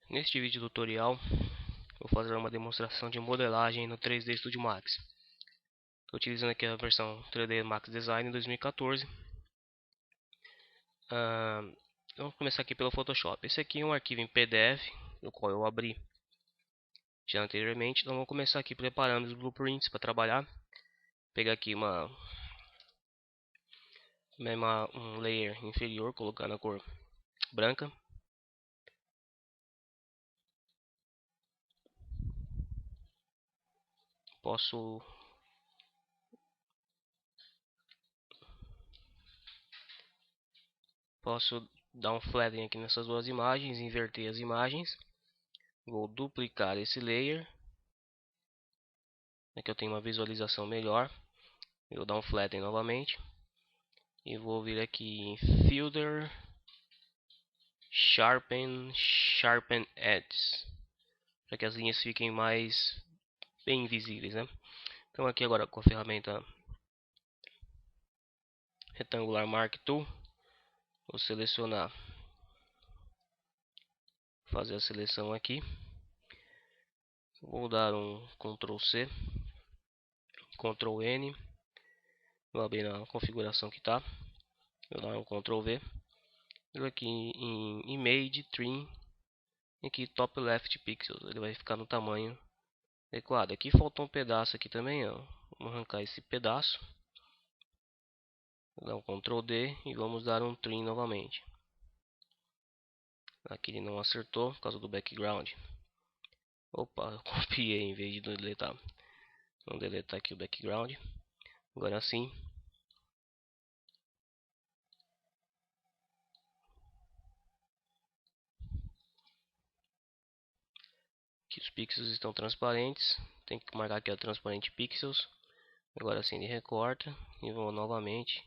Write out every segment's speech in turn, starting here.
Neste vídeo tutorial vou fazer uma demonstração de modelagem no 3D Studio Max. Estou utilizando aqui a versão 3D Max Design 2014. Vamos começar aqui pelo Photoshop. Esse aqui é um arquivo em PDF, no qual eu abri já anteriormente. Então vamos começar aqui preparando os blueprints para trabalhar. Pegar aqui um layer inferior, colocar na cor branca. Posso dar um flatten aqui nessas duas imagens, inverter as imagens. Vou duplicar esse layer. Aqui eu tenho uma visualização melhor. Eu vou dar um flatten novamente. E vou vir aqui em Filter, Sharpen Edges, para que as linhas fiquem mais bem visíveis, né? Então aqui agora com a ferramenta retangular Mark Tool, vou selecionar, fazer a seleção aqui. Vou dar um Ctrl C, Ctrl N, vou abrir na configuração que está. Vou dar um Ctrl V. Vou aqui em Image Trim, aqui Top Left Pixels, ele vai ficar no tamanho adequado. Aqui faltou um pedaço aqui também, ó. Vamos arrancar esse pedaço. Vou dar um Ctrl D e vamos dar um trim novamente. Aqui ele não acertou por causa do background. Opa, eu copiei em vez de deletar. Vamos deletar aqui o background. Agora sim. Aqui os pixels estão transparentes. Tem que marcar aqui a transparente pixels. Agora sim ele recorta. E vou novamente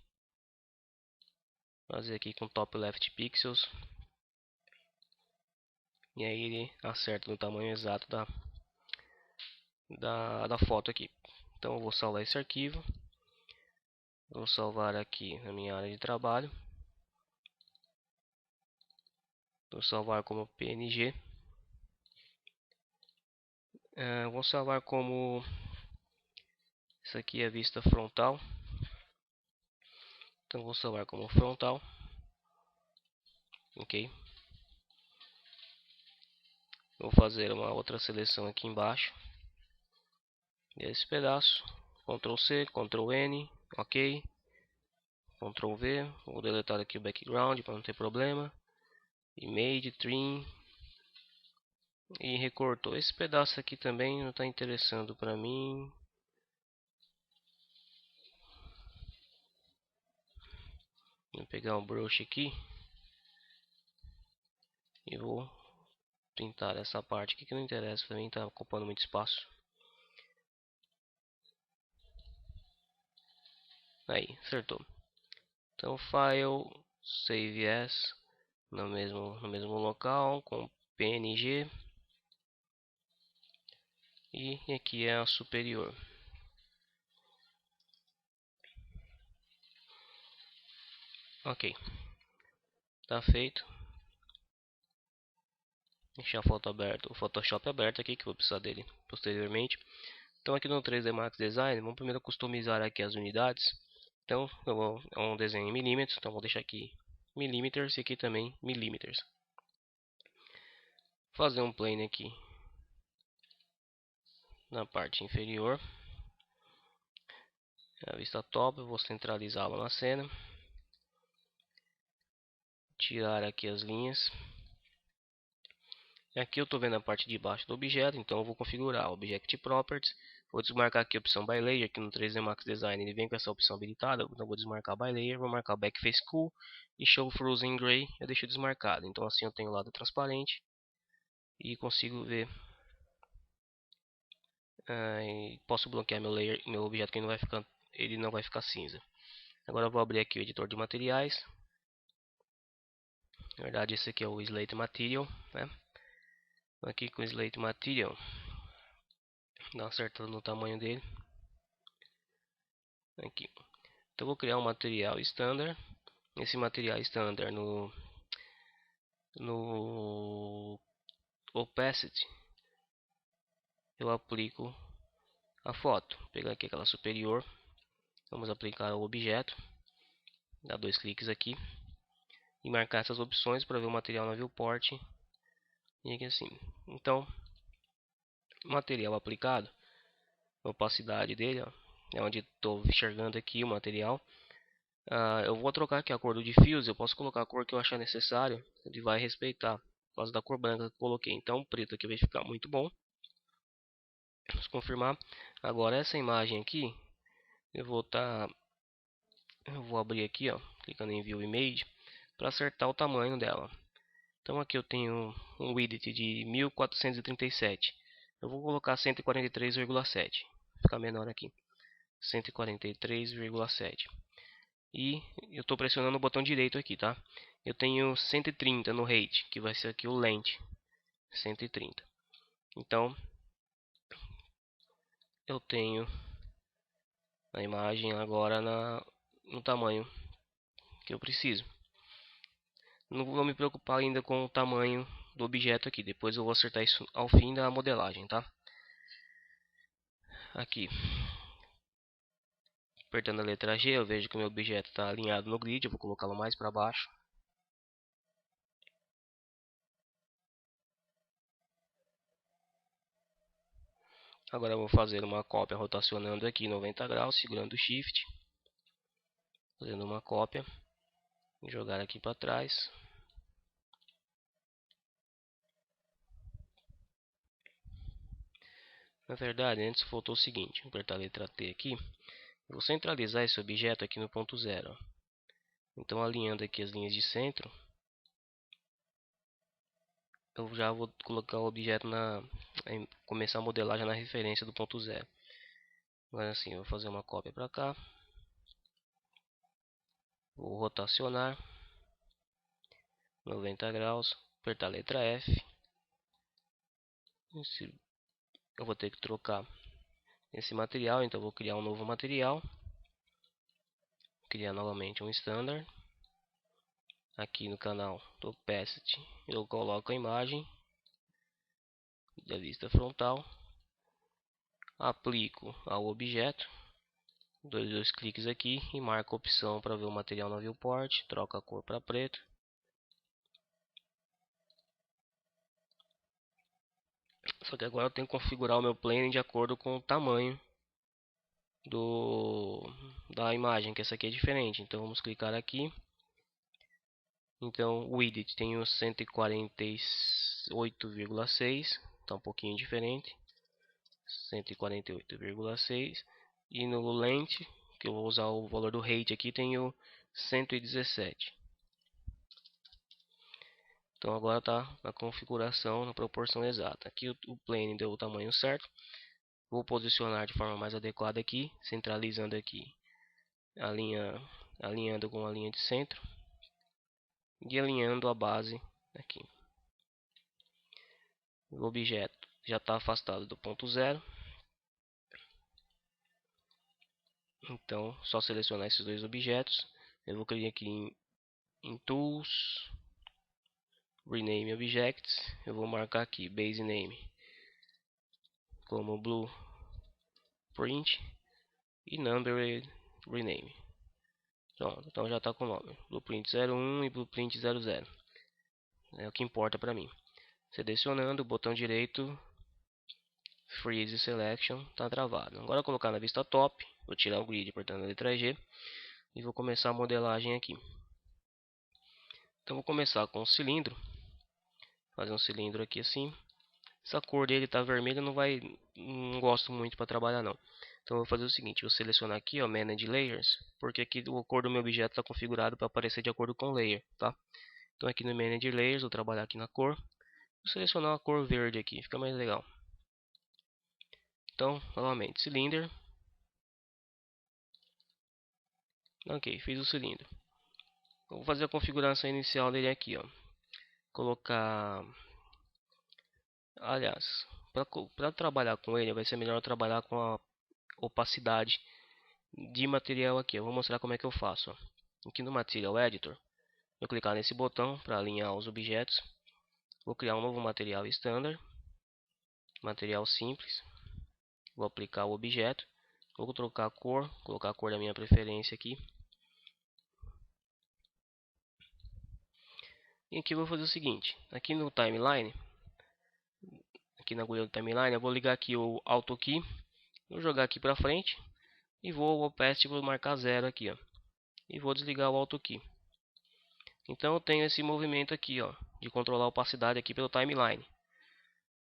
fazer aqui com top left pixels. E aí ele acerta no tamanho exato da foto aqui. Então eu vou salvar esse arquivo. Vou salvar aqui na minha área de trabalho. Vou salvar como PNG. Vou salvar como... Isso aqui é a vista frontal. Então vou salvar como frontal. Ok. Vou fazer uma outra seleção aqui embaixo. Esse pedaço. Ctrl C, Ctrl N. Ok. Ctrl V. Vou deletar aqui o background para não ter problema. Image, Trim. E recortou. Esse pedaço aqui também não está interessando para mim. Vou pegar um brush aqui. E vou pintar essa parte aqui que não interessa para mim, está ocupando muito espaço. Aí, acertou. Então, File, Save As, no mesmo local, com PNG. E aqui é a superior. Ok, tá feito. Deixar a foto aberta, o Photoshop aberto aqui, que eu vou precisar dele posteriormente. Então aqui no 3D Max Design, vamos primeiro customizar aqui as unidades. Então é um desenho em milímetros, então vou deixar aqui milímetros e aqui também milímetros. Fazer um plane aqui na parte inferior. A vista top, vou centralizá-lo na cena. Tirar aqui as linhas. Aqui eu estou vendo a parte de baixo do objeto, então eu vou configurar Object Properties. Vou desmarcar aqui a opção By Layer, aqui no 3D Max Design ele vem com essa opção habilitada, então vou desmarcar By Layer, vou marcar Backface Cool e Show Frozen Gray, eu deixo desmarcado. Então assim eu tenho o lado transparente e consigo ver, e posso bloquear meu objeto que ele não vai ficar cinza. Agora eu vou abrir aqui o editor de materiais. Na verdade esse aqui é o Slate Material, né? Aqui com o Slate Material, dá uma acertada no tamanho dele. Aqui. Então vou criar um material standard. Esse material standard no Opacity, eu aplico a foto. Vou pegar aqui aquela superior, vamos aplicar o objeto, dar 2 cliques aqui e marcar essas opções para ver o material na viewport. E aqui assim. Então, material aplicado, a opacidade dele, ó, é onde estou enxergando aqui o material. Eu vou trocar aqui a cor do diffuse, eu posso colocar a cor que eu achar necessário, ele vai respeitar, por causa da cor branca que eu coloquei. Então o preto aqui vai ficar muito bom. Vamos confirmar. Agora essa imagem aqui, eu vou abrir aqui, ó, clicando em View Image, para acertar o tamanho dela. Então aqui eu tenho um width de 1437. Eu vou colocar 143,7. Ficar menor aqui. 143,7. E eu estou pressionando o botão direito aqui, tá? Eu tenho 130 no height, que vai ser aqui o length. 130. Então eu tenho a imagem agora no tamanho que eu preciso. Não vou me preocupar ainda com o tamanho do objeto aqui. Depois eu vou acertar isso ao fim da modelagem, tá? Aqui, apertando a letra G, eu vejo que o meu objeto está alinhado no grid. Eu vou colocá-lo mais para baixo. Agora eu vou fazer uma cópia rotacionando aqui 90 graus, segurando o Shift. Fazendo uma cópia. Vou jogar aqui para trás. Na verdade, antes faltou o seguinte. Vou apertar a letra T aqui. Eu vou centralizar esse objeto aqui no ponto zero. Então, alinhando aqui as linhas de centro, eu já vou colocar o objeto começar a modelar já na referência do ponto zero. Agora assim, eu vou fazer uma cópia para cá. Vou rotacionar 90 graus, apertar a letra F. Eu vou ter que trocar esse material, então eu vou criar um novo material. Criar novamente um standard. Aqui no canal do Opacity eu coloco a imagem da vista frontal. Aplico ao objeto. Dois cliques aqui e marco a opção para ver o material na viewport. Troca a cor para preto. Só que agora eu tenho que configurar o meu plane de acordo com o tamanho da imagem, que essa aqui é diferente. Então vamos clicar aqui. Então o width tem o 148,6, está um pouquinho diferente. 148,6 e no length, que eu vou usar o valor do height aqui, tem o 117. Então agora está na configuração, na proporção exata. Aqui o plane deu o tamanho certo. Vou posicionar de forma mais adequada aqui, centralizando aqui a linha, alinhando com a linha de centro e alinhando a base aqui. O objeto já está afastado do ponto zero. Então, só selecionar esses dois objetos. Eu vou clicar aqui em Tools, Rename Objects. Eu vou marcar aqui Base Name como Blueprint e Numbered Rename. Pronto, então já está com o nome Blueprint 01 e Blueprint 00. É o que importa para mim. Selecionando o botão direito, Freeze Selection, está travado. Agora eu vou colocar na vista top. Vou tirar o grid apertando a letra G e vou começar a modelagem aqui. Então vou começar com o cilindro. Fazer um cilindro aqui assim. Essa cor dele tá vermelha, não gosto muito para trabalhar não. Então eu vou fazer o seguinte, vou selecionar aqui, ó, Manage Layers, porque aqui a cor do meu objeto está configurado para aparecer de acordo com o layer, tá? Então aqui no Manage Layers, vou trabalhar aqui na cor. Vou selecionar a cor verde aqui, fica mais legal. Então, novamente, Cylinder. Ok, fiz o cilindro. Vou fazer a configuração inicial dele aqui, ó. Colocar... Aliás, para trabalhar com ele, vai ser melhor trabalhar com a opacidade de material aqui. Eu vou mostrar como é que eu faço. Aqui no Material Editor, vou clicar nesse botão para alinhar os objetos. Vou criar um novo material standard, material simples. Vou aplicar o objeto. Vou trocar a cor, colocar a cor da minha preferência aqui. E aqui eu vou fazer o seguinte, aqui no timeline, aqui na agulha do timeline, eu vou ligar aqui o Auto Key, vou jogar aqui para frente e vou ao opacity, vou marcar 0 aqui, ó, e vou desligar o Auto Key. Então eu tenho esse movimento aqui, ó, de controlar a opacidade aqui pelo timeline.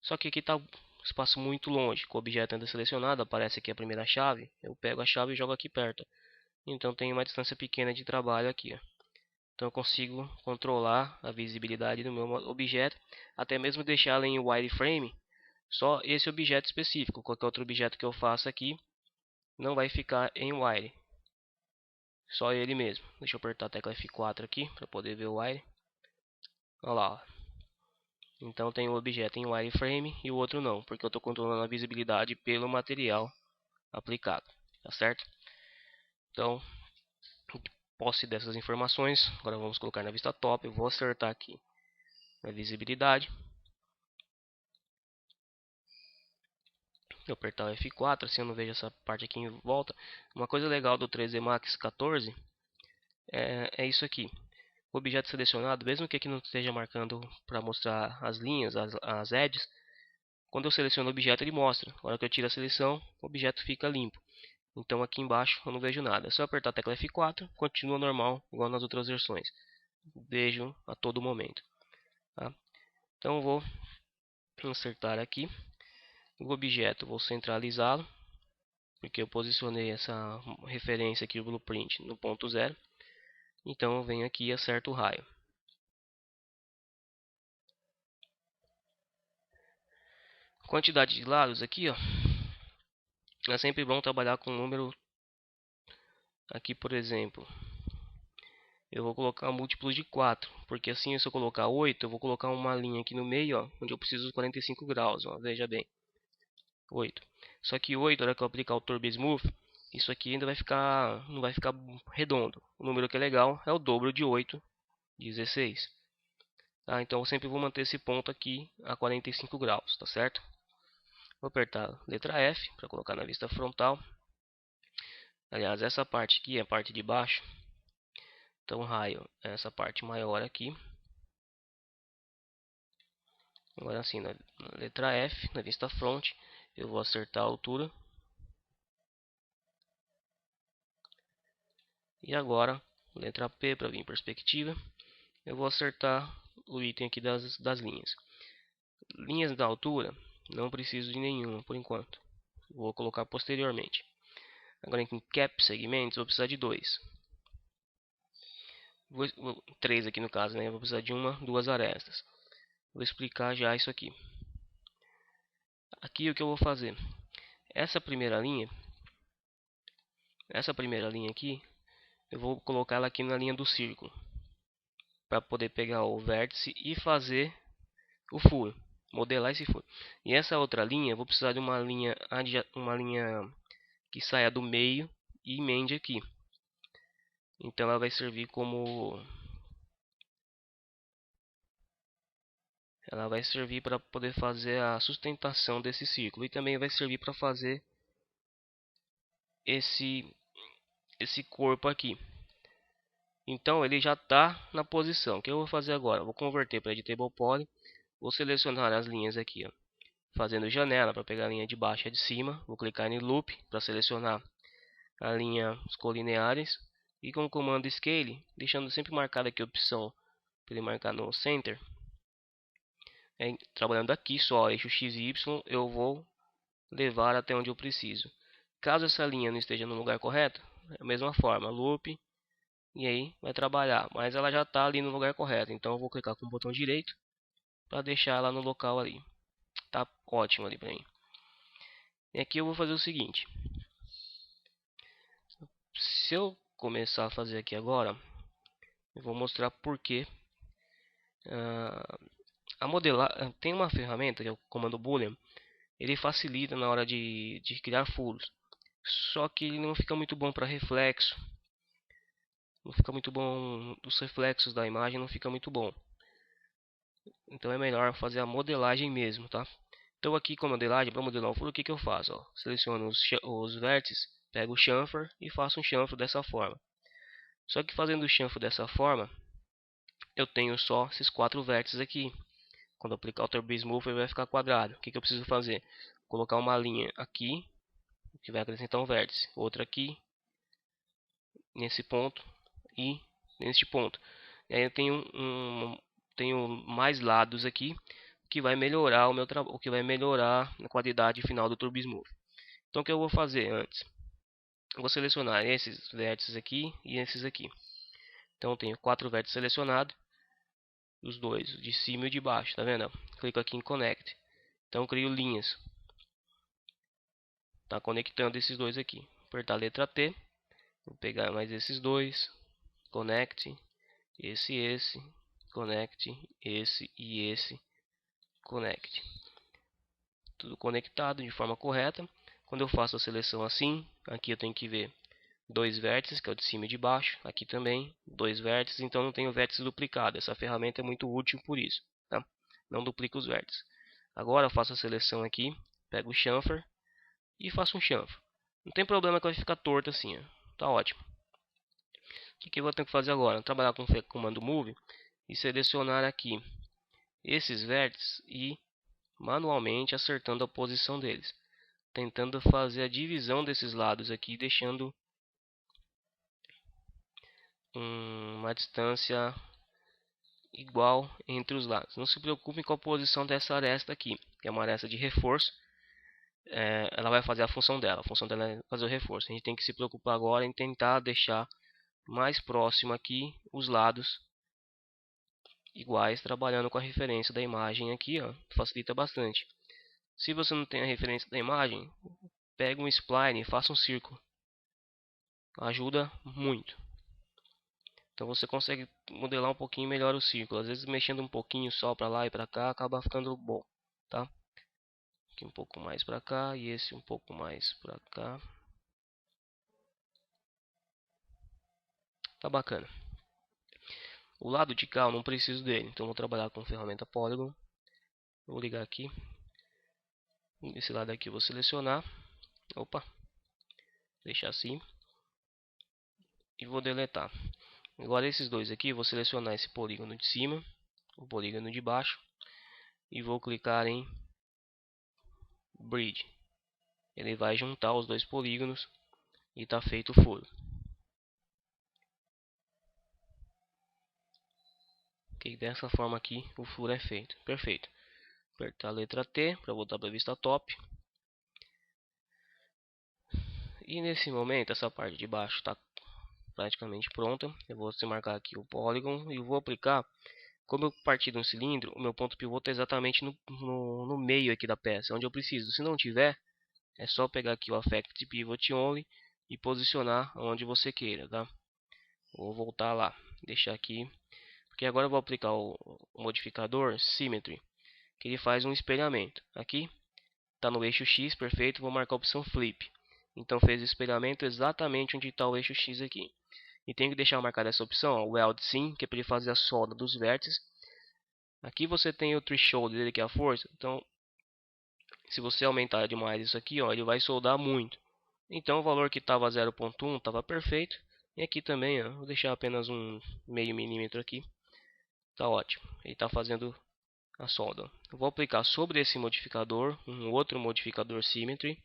Só que aqui está um espaço muito longe, com o objeto ainda selecionado, aparece aqui a primeira chave, eu pego a chave e jogo aqui perto. Então tem uma distância pequena de trabalho aqui, ó. Então eu consigo controlar a visibilidade do meu objeto, até mesmo deixá-lo em wireframe, só esse objeto específico. Qualquer outro objeto que eu faça aqui não vai ficar em wire, só ele mesmo. Deixa eu apertar a tecla F4 aqui para poder ver o wire. Olha lá, ó. Então tem o objeto em wireframe e o outro não, porque eu estou controlando a visibilidade pelo material aplicado, tá certo? Então, posse dessas informações, agora vamos colocar na vista top. Eu vou acertar aqui na visibilidade. Eu apertar o F4, assim eu não vejo essa parte aqui em volta. Uma coisa legal do 3D Max 14 é isso aqui. O objeto selecionado, mesmo que aqui não esteja marcando para mostrar as linhas, as edges, quando eu seleciono o objeto ele mostra. Na hora que eu tiro a seleção, o objeto fica limpo. Então aqui embaixo eu não vejo nada. É só apertar a tecla F4, continua normal, igual nas outras versões. Vejo a todo momento. Tá? Então eu vou insertar aqui o objeto, vou centralizá-lo, porque eu posicionei essa referência aqui, o blueprint, no ponto 0. Então eu venho aqui e acerto o raio. Quantidade de lados aqui, ó. É sempre bom trabalhar com um número. Aqui, por exemplo, eu vou colocar múltiplos de 4, porque assim, se eu colocar 8, eu vou colocar uma linha aqui no meio, ó, onde eu preciso dos 45 graus, ó, veja bem, 8. Só que 8, na hora que eu aplicar o Turbo Smooth, isso aqui ainda vai ficar, não vai ficar redondo. O número que é legal é o dobro de 8, 16. Tá? Então eu sempre vou manter esse ponto aqui a 45 graus, tá certo? Vou apertar a letra F para colocar na vista frontal. Aliás, essa parte aqui é a parte de baixo. Então, raio é essa parte maior aqui. Agora sim, na letra F, na vista front, eu vou acertar a altura. E agora, letra P para vir em perspectiva, eu vou acertar o item aqui das linhas. Linhas da altura, não preciso de nenhuma por enquanto. Vou colocar posteriormente. Agora em Cap Segmentos, vou precisar de 2. 3 aqui no caso, né? Eu vou precisar de duas arestas. Vou explicar já isso aqui. Aqui o que eu vou fazer? Essa primeira linha aqui, eu vou colocar ela aqui na linha do círculo, para poder pegar o vértice e fazer o furo, modelar esse furo. E essa outra linha, eu vou precisar de uma linha que saia do meio e emende aqui. Então ela vai servir para poder fazer a sustentação desse círculo, e também vai servir para fazer esse corpo aqui. Então ele já está na posição. O que eu vou fazer agora? Eu vou converter para Editable Poly. Vou selecionar as linhas aqui, ó, fazendo janela para pegar a linha de baixo e a de cima. Vou clicar em Loop para selecionar a linha os colineares. E com o comando Scale, deixando sempre marcada aqui a opção para ele marcar no Center. Trabalhando aqui só eixo X e Y, eu vou levar até onde eu preciso. Caso essa linha não esteja no lugar correto, é a mesma forma, Loop. E aí vai trabalhar, mas ela já está ali no lugar correto. Então eu vou clicar com o botão direito para deixar ela no local ali. Tá ótimo ali para mim. E aqui eu vou fazer o seguinte. Se eu começar a fazer aqui agora, eu vou mostrar porque a modelar tem uma ferramenta que é o comando Boolean. Ele facilita na hora de criar furos. Só que ele não fica muito bom para reflexo. Não fica muito bom, os reflexos da imagem não fica muito bom. Então é melhor fazer a modelagem mesmo, tá? Então aqui com a modelagem, para modelar o furo, o que eu faço? Ó? Seleciono os vértices, pego o chanfer e faço um chanfro dessa forma. Só que fazendo o chanfro dessa forma, eu tenho só esses 4 vértices aqui. Quando eu aplicar o Turbo Smooth, ele vai ficar quadrado. O que eu preciso fazer? Colocar uma linha aqui, que vai acrescentar um vértice. Outra aqui, nesse ponto e neste ponto. E aí eu tenho mais lados aqui que vai melhorar o meu trabalho, que vai melhorar a qualidade final do Turbo Smooth. Então o que eu vou fazer antes? Eu vou selecionar esses vértices aqui e esses aqui. Então eu tenho 4 vértices selecionados, os dois, de cima e o de baixo, tá vendo? Clico aqui em Connect. Então eu crio linhas. Tá conectando esses dois aqui. Apertar a letra T. Vou pegar mais esses dois. Connect. Esse. Connect. Esse e esse. Connect. Tudo conectado de forma correta. Quando eu faço a seleção assim, aqui eu tenho que ver dois vértices, que é o de cima e de baixo. Aqui também, dois vértices, então não tenho vértice duplicado. Essa ferramenta é muito útil por isso, tá? Não duplica os vértices. Agora eu faço a seleção aqui, pego o chamfer e faço um chanfro. Não tem problema que vai ficar torto assim, ó. Tá ótimo. O que eu vou ter que fazer agora? Trabalhar com o comando Move e selecionar aqui esses vértices e manualmente acertando a posição deles, tentando fazer a divisão desses lados aqui, deixando uma distância igual entre os lados. Não se preocupe com a posição dessa aresta aqui, que é uma aresta de reforço. Ela vai fazer a função dela. A função dela é fazer o reforço. A gente tem que se preocupar agora em tentar deixar mais próximo aqui os lados iguais, trabalhando com a referência da imagem aqui, ó, facilita bastante. Se você não tem a referência da imagem, pega um spline e faça um círculo. Ajuda muito. Então você consegue modelar um pouquinho melhor o círculo. Às vezes mexendo um pouquinho só para lá e para cá acaba ficando bom, tá? Aqui um pouco mais para cá e esse um pouco mais para cá. Tá bacana. O lado de cá eu não preciso dele, então vou trabalhar com a ferramenta Polygon. Vou ligar aqui. Esse lado aqui eu vou selecionar. Opa, deixar assim. E vou deletar. Agora esses dois aqui, vou selecionar esse polígono de cima, o polígono de baixo. E vou clicar em Bridge. Ele vai juntar os dois polígonos e está feito o furo. Ok, dessa forma aqui o furo é feito. Perfeito. Apertar a letra T para voltar para a vista top. E nesse momento essa parte de baixo está praticamente pronta. Eu vou marcar aqui o Polygon e vou aplicar. Como eu parti de um cilindro, o meu ponto pivô está exatamente no meio aqui da peça, onde eu preciso. Se não tiver, é só pegar aqui o Affect Pivot Only e posicionar onde você queira, tá? Vou voltar lá, deixar aqui, porque agora eu vou aplicar o modificador Symmetry, que ele faz um espelhamento. Aqui está no eixo X, perfeito, vou marcar a opção Flip. Então fez o espelhamento exatamente onde está o eixo X aqui. E tenho que deixar marcada essa opção, ó, Weld Sim, que é para ele fazer a solda dos vértices. Aqui você tem o threshold dele, que é a força. Então, se você aumentar demais isso aqui, ó, ele vai soldar muito. Então, o valor que estava 0.1 estava perfeito. E aqui também, ó, vou deixar apenas um meio milímetro aqui. Tá ótimo. Ele está fazendo a solda. Eu vou aplicar sobre esse modificador um outro modificador Symmetry.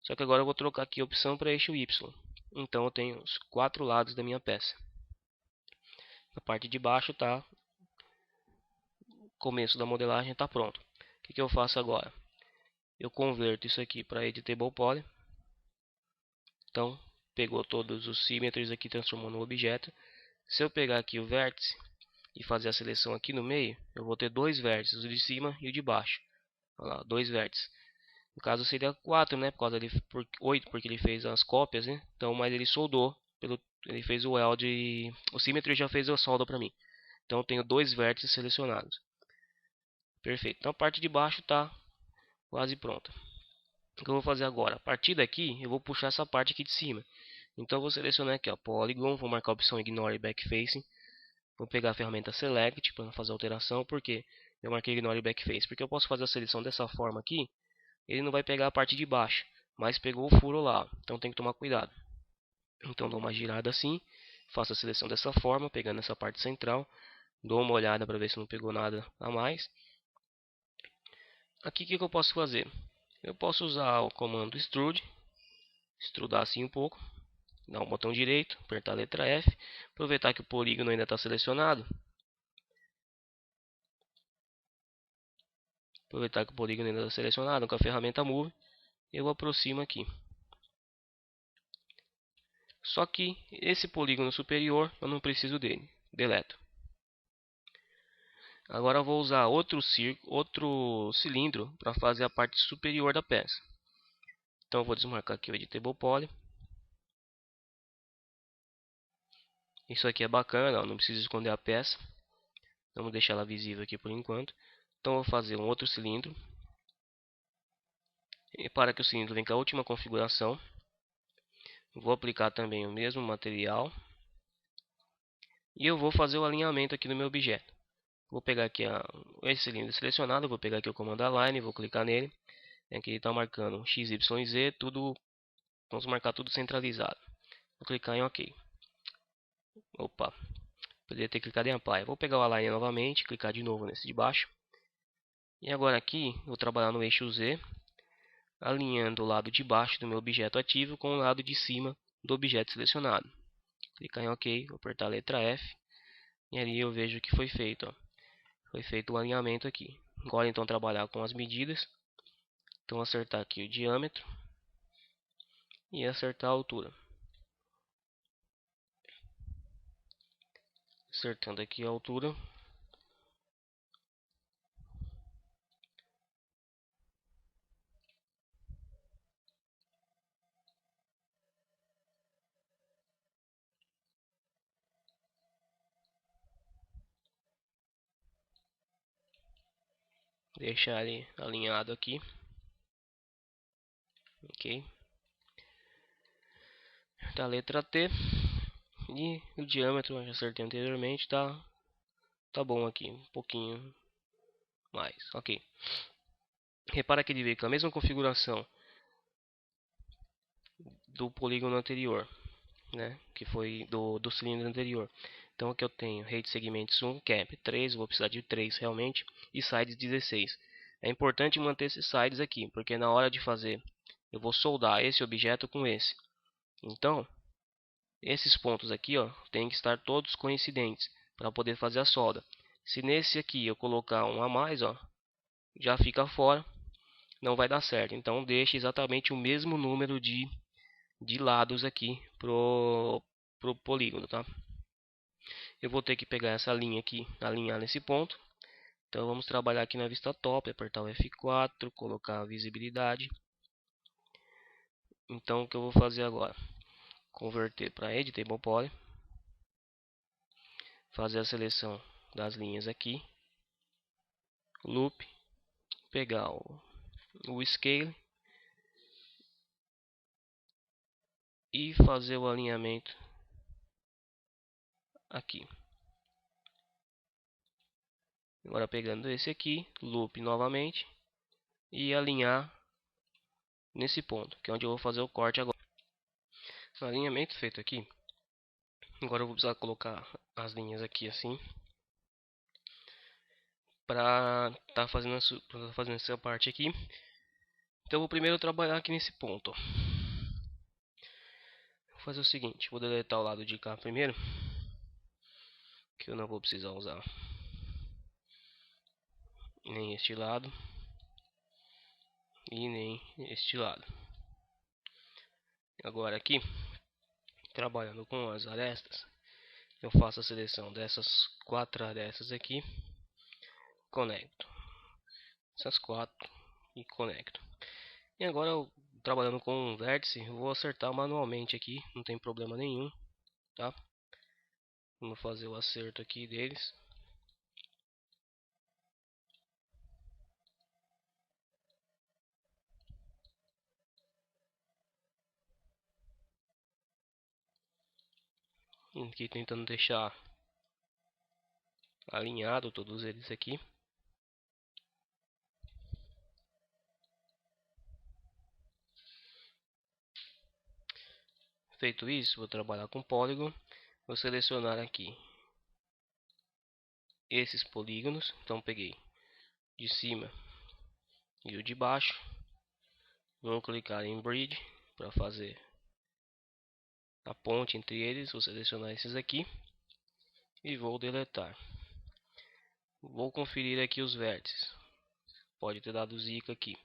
Só que agora eu vou trocar aqui a opção para eixo Y. Então eu tenho os 4 lados da minha peça. Na parte de baixo tá começo da modelagem, está pronto. O que eu faço agora? Eu converto isso aqui para Editable Poly. Então pegou todos os symmetries aqui, transformou no objeto. Se eu pegar aqui o vértice e fazer a seleção aqui no meio, eu vou ter dois vértices, o de cima e o de baixo. Olha lá, dois vértices. No caso seria 4, né? Por causa ele 8, porque ele fez as cópias, né? Então, mas ele soldou, ele fez o weld e o symmetry já fez a solda para mim. Então eu tenho dois vértices selecionados. Perfeito. Então a parte de baixo está quase pronta. O que eu vou fazer agora? A partir daqui, eu vou puxar essa parte aqui de cima. Então eu vou selecionar aqui, ó, Polygon, vou marcar a opção Ignore Backfacing. Vou pegar a ferramenta Select para fazer a alteração, porque eu marquei Ignore Backface, porque eu posso fazer a seleção dessa forma aqui, ele não vai pegar a parte de baixo, mas pegou o furo lá, então tem que tomar cuidado. Então dou uma girada assim, faço a seleção dessa forma, pegando essa parte central, dou uma olhada para ver se não pegou nada a mais. Aqui o que eu posso fazer? Eu posso usar o comando extrude, extrudar assim um pouco, dar um botão direito, apertar a letra F, aproveitar que o polígono ainda está selecionado. Aproveitar que o polígono ainda está selecionado com a ferramenta Move, eu aproximo aqui. Só que esse polígono superior eu não preciso dele, deleto. Agora eu vou usar outro cilindro para fazer a parte superior da peça. Então eu vou desmarcar aqui o Editable Poly. Isso aqui é bacana, ó, não preciso esconder a peça. Vamos deixar ela visível aqui por enquanto. Então eu vou fazer um outro cilindro. Repara que o cilindro vem com a última configuração. Vou aplicar também o mesmo material. E eu vou fazer o alinhamento aqui no meu objeto. Vou pegar aqui esse cilindro selecionado, vou pegar aqui o comando Align, vou clicar nele. Aqui ele está marcando X, Y e Z, tudo, vamos marcar tudo centralizado. Vou clicar em OK. Opa, poderia ter clicado em Apply. Vou pegar o Align novamente, clicar de novo nesse de baixo. E agora aqui, vou trabalhar no eixo Z, alinhando o lado de baixo do meu objeto ativo com o lado de cima do objeto selecionado. Clicar em OK, vou apertar a letra F. E ali eu vejo que foi feito. Ó. Foi feito o alinhamento aqui. Agora então trabalhar com as medidas. Então acertar aqui o diâmetro. E acertar a altura. Acertando aqui a altura. Deixar ele alinhado aqui. Ok. Da letra T. E o diâmetro, eu já acertei anteriormente, tá bom aqui. Um pouquinho mais. Ok. Repara que ele veio com a mesma configuração do polígono anterior, né? Que foi do cilindro anterior. Então aqui eu tenho rate segmentos 1, cap 3, vou precisar de 3 realmente, e sides 16. É importante manter esses sides aqui, porque na hora de fazer, eu vou soldar esse objeto com esse. Então, esses pontos aqui, ó, tem que estar todos coincidentes para poder fazer a solda. Se nesse aqui eu colocar um a mais, ó, já fica fora, não vai dar certo. Então deixe exatamente o mesmo número de lados aqui pro polígono, tá? Eu vou ter que pegar essa linha aqui, alinhar nesse ponto. Então vamos trabalhar aqui na vista top, apertar o F4, colocar a visibilidade. Então o que eu vou fazer agora? Converter para Editable Poly. Fazer a seleção das linhas aqui. Loop. Pegar o Scale. E fazer o alinhamento aqui. Agora pegando esse aqui, loop novamente. E alinhar nesse ponto, que é onde eu vou fazer o corte agora. O alinhamento feito aqui. Agora eu vou precisar colocar as linhas aqui assim. Para tá fazendo essa parte aqui. Então eu vou primeiro trabalhar aqui nesse ponto. Ó. Vou fazer o seguinte, vou deletar o lado de cá primeiro. Que eu não vou precisar usar nem este lado. E nem este lado. Agora aqui, trabalhando com as arestas, eu faço a seleção dessas 4 arestas aqui, conecto essas 4 e conecto. E agora eu, trabalhando com um vértice, eu vou acertar manualmente aqui, não tem problema nenhum, tá? Vamos fazer o acerto aqui deles. Aqui tentando deixar alinhado todos eles aqui. Feito isso, vou trabalhar com Polygon. Vou selecionar aqui esses polígonos. Então peguei de cima e o de baixo. Vou clicar em Bridge para fazer a ponte entre eles. Vou selecionar esses aqui e vou deletar. Vou conferir aqui os vértices. Pode ter dado zica aqui.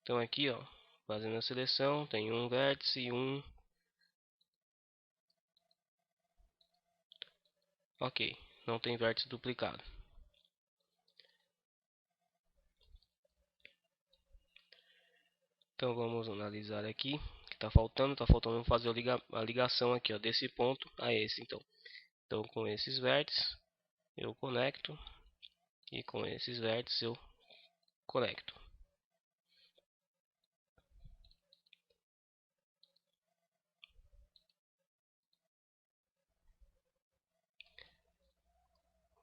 Então aqui, ó, fazendo a seleção, tem um vértice e um. Ok, não tem vértice duplicado. Então vamos analisar aqui o que está faltando. Está faltando fazer a ligação aqui, ó, desse ponto a esse. Então com esses vértices eu conecto e com esses vértices eu conecto.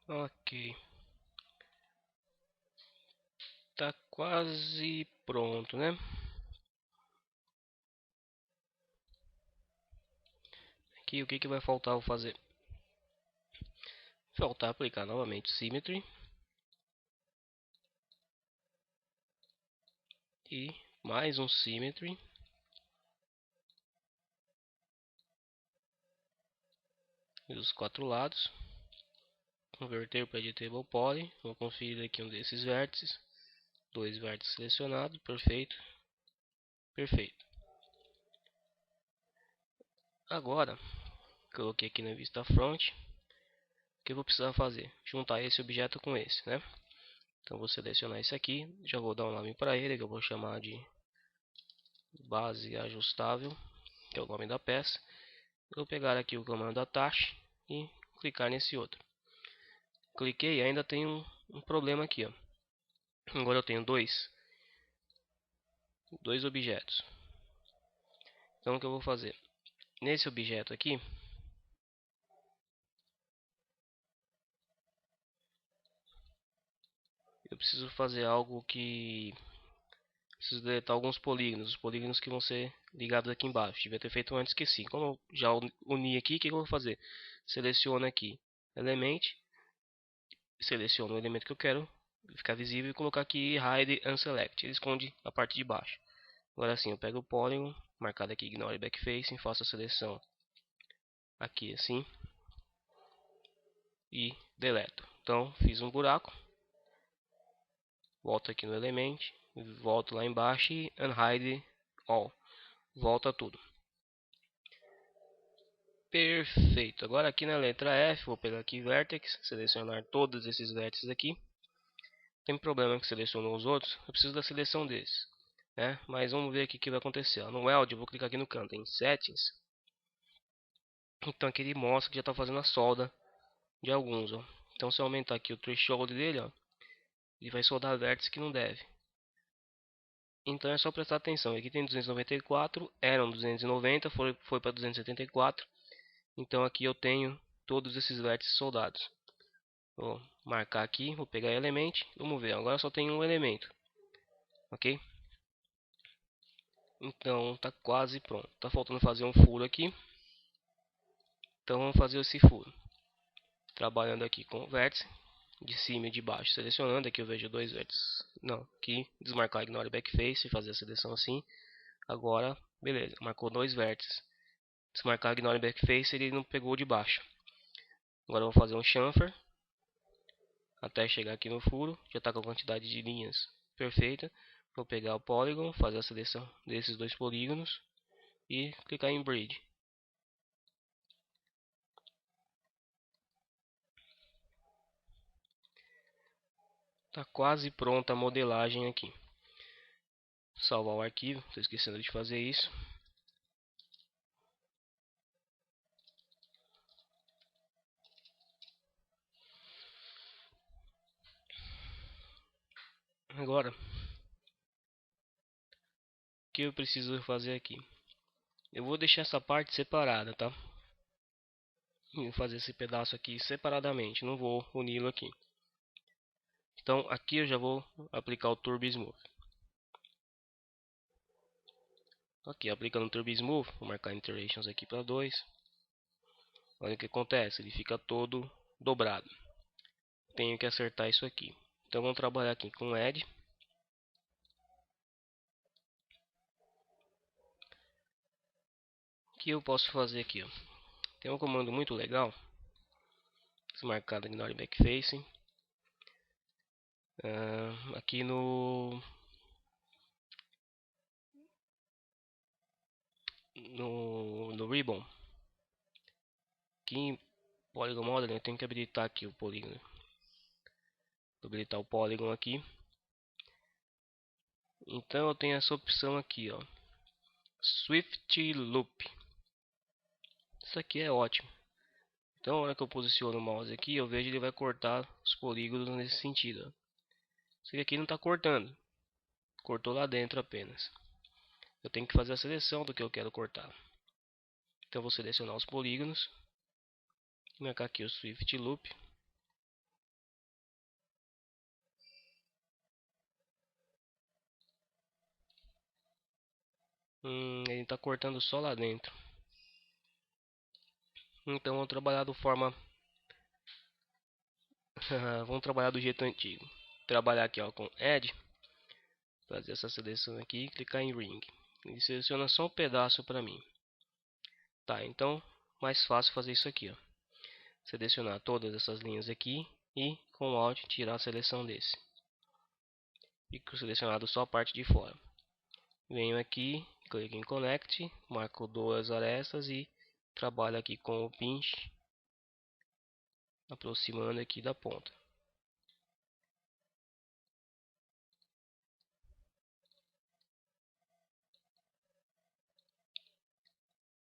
Ok, tá quase pronto, né? Aqui o que vai faltar eu fazer? Faltar aplicar novamente Symmetry e mais um Symmetry. Dos quatro lados, converter para Editable Poly. Vou conferir aqui um desses vértices, dois vértices selecionados, perfeito, perfeito. Agora coloquei aqui na vista front. O que eu vou precisar fazer? Juntar esse objeto com esse, né? Então vou selecionar esse aqui, já vou dar um nome para ele, que eu vou chamar de base ajustável, que é o nome da peça. Vou pegar aqui o comando attach e clicar nesse outro. Cliquei e ainda tem um problema aqui, ó. Agora eu tenho dois objetos. Então o que eu vou fazer? Nesse objeto aqui, eu preciso fazer algo que... Preciso deletar alguns polígonos, os polígonos que vão ser ligados aqui embaixo. Devia ter feito antes, esqueci. Como eu já uni aqui, o que eu vou fazer? Seleciono aqui Element, seleciono o elemento que eu quero ficar visível e colocar aqui Hide Unselect. Ele esconde a parte de baixo. Agora sim, eu pego o polígono, marcado aqui Ignore Backfacing, faço a seleção aqui assim e deleto. Então fiz um buraco, volto aqui no Element, volto lá embaixo e Unhide All. Volta tudo. Perfeito. Agora aqui na letra F, vou pegar aqui Vertex, selecionar todos esses vértices aqui. Tem problema que selecionou os outros, eu preciso da seleção desses, né? Mas vamos ver aqui o que vai acontecer. No Weld, eu vou clicar aqui no canto em Settings. Então aqui ele mostra que já está fazendo a solda de alguns, ó. Então se eu aumentar aqui o threshold dele, ó, ele vai soldar vértices que não deve. Então é só prestar atenção. Aqui tem 294, eram 290, foi para 274. Então aqui eu tenho todos esses vértices soldados. Vou marcar aqui, vou pegar Element, vamos ver, agora só tem um elemento, ok? Então tá quase pronto, tá faltando fazer um furo aqui, então vamos fazer esse furo. Trabalhando aqui com o vértice, de cima e de baixo, selecionando, aqui eu vejo dois vértices, não, aqui, desmarcar Ignore Backface, fazer a seleção assim, agora, beleza, marcou dois vértices, desmarcar Ignore Backface, ele não pegou de baixo. Agora eu vou fazer um chamfer, até chegar aqui no furo, já está com a quantidade de linhas perfeita. Vou pegar o Polygon, fazer a seleção desses dois polígonos e clicar em Bridge. Está quase pronta a modelagem aqui. Salvar o arquivo, estou esquecendo de fazer isso. Agora, o que eu preciso fazer aqui? Eu vou deixar essa parte separada, tá? fazer esse pedaço aqui separadamente, não vou uni-lo aqui. Então aqui eu já vou aplicar o Turbo Smooth. Aqui aplicando o Turbo Smooth, vou marcar Iterations aqui para 2. Olha o que acontece, ele fica todo dobrado. Tenho que acertar isso aqui. Então vamos trabalhar aqui com Add. O que eu posso fazer aqui? Ó? Tem um comando muito legal. Desmarcado Ignore Backfacing. Aqui no Ribbon. Aqui em Polygon Model eu tenho que habilitar aqui o polígono. Vou habilitar o Polygon aqui. Então eu tenho essa opção aqui, ó. Swift Loop. Isso aqui é ótimo. Então, na hora que eu posiciono o mouse aqui, eu vejo que ele vai cortar os polígonos nesse sentido. Ó. Isso aqui não está cortando. Cortou lá dentro apenas. Eu tenho que fazer a seleção do que eu quero cortar. Então, eu vou selecionar os polígonos. Marcar aqui o Swift Loop. Ele está cortando só lá dentro. Então, vamos trabalhar de forma... vamos trabalhar do jeito antigo. Trabalhar aqui ó, com Add. Fazer essa seleção aqui e clicar em Ring. Ele seleciona só um pedaço para mim. Tá, então mais fácil fazer isso aqui, ó. Selecionar todas essas linhas aqui e com o Alt tirar a seleção desse. Fico selecionado só a parte de fora. Venho aqui, clico em Connect, marco duas arestas e trabalho aqui com o pinch, aproximando aqui da ponta.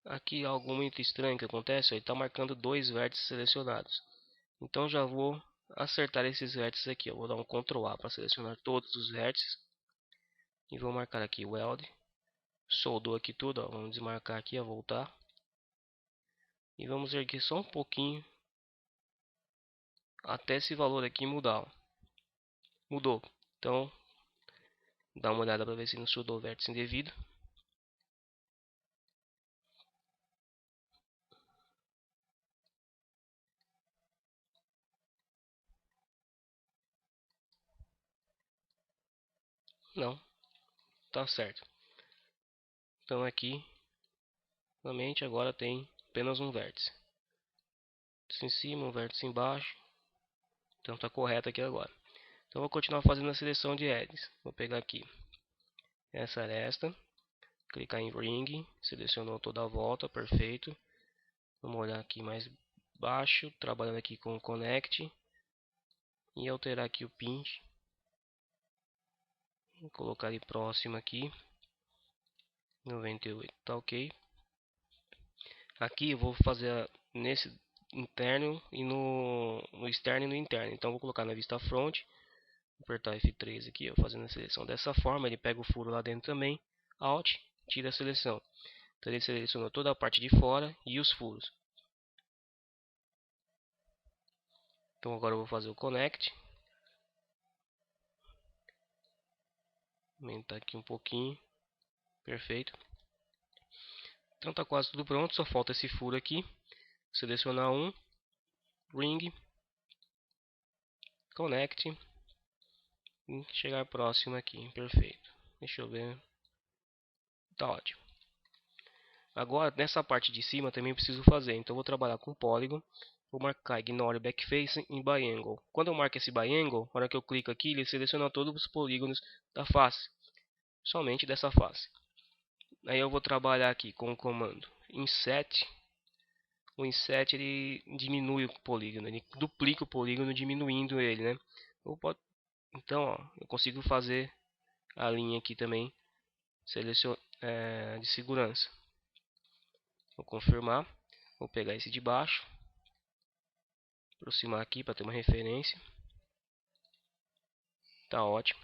Aqui algo muito estranho que acontece, ele está marcando dois vértices selecionados. Então já vou acertar esses vértices aqui. Eu vou dar um Ctrl A para selecionar todos os vértices. E vou marcar aqui Weld. Soldou aqui tudo, ó. Vamos desmarcar aqui, voltar. E vamos erguer só um pouquinho. Até esse valor aqui mudar. Ó. Mudou. Então, dá uma olhada para ver se não soldou o vértice indevido. Não, tá certo. Então aqui, realmente agora tem apenas um vértice. Vértice em cima, um vértice embaixo. Então tá correto aqui agora. Então vou continuar fazendo a seleção de edges. Vou pegar aqui essa aresta, clicar em Ring, selecionou toda a volta, perfeito. Vamos olhar aqui mais baixo, trabalhando aqui com o Connect e alterar aqui o pinch. Vou colocar ele próximo aqui, 98, tá ok. Aqui eu vou fazer nesse interno e no externo e no interno. Então vou colocar na vista front, apertar F3 aqui, ó, fazendo a seleção dessa forma. Ele pega o furo lá dentro também, Alt, tira a seleção. Então ele selecionou toda a parte de fora e os furos. Então agora eu vou fazer o Connect. Aumentar aqui um pouquinho. Perfeito. Então tá quase tudo pronto, só falta esse furo aqui. Selecionar um, Ring, Connect e chegar próximo aqui. Perfeito. Deixa eu ver. Tá ótimo. Agora nessa parte de cima também preciso fazer. Então eu vou trabalhar com Polygon. Vou marcar Ignore Backface em Biangle. Quando eu marco esse Biangle, na hora que eu clico aqui, ele seleciona todos os polígonos da face. Somente dessa face. Aí eu vou trabalhar aqui com o comando Inset. O Inset ele diminui o polígono, ele duplica o polígono diminuindo ele, né? Então, ó, eu consigo fazer a linha aqui também de segurança. Vou confirmar, vou pegar esse de baixo, aproximar aqui para ter uma referência. Tá ótimo.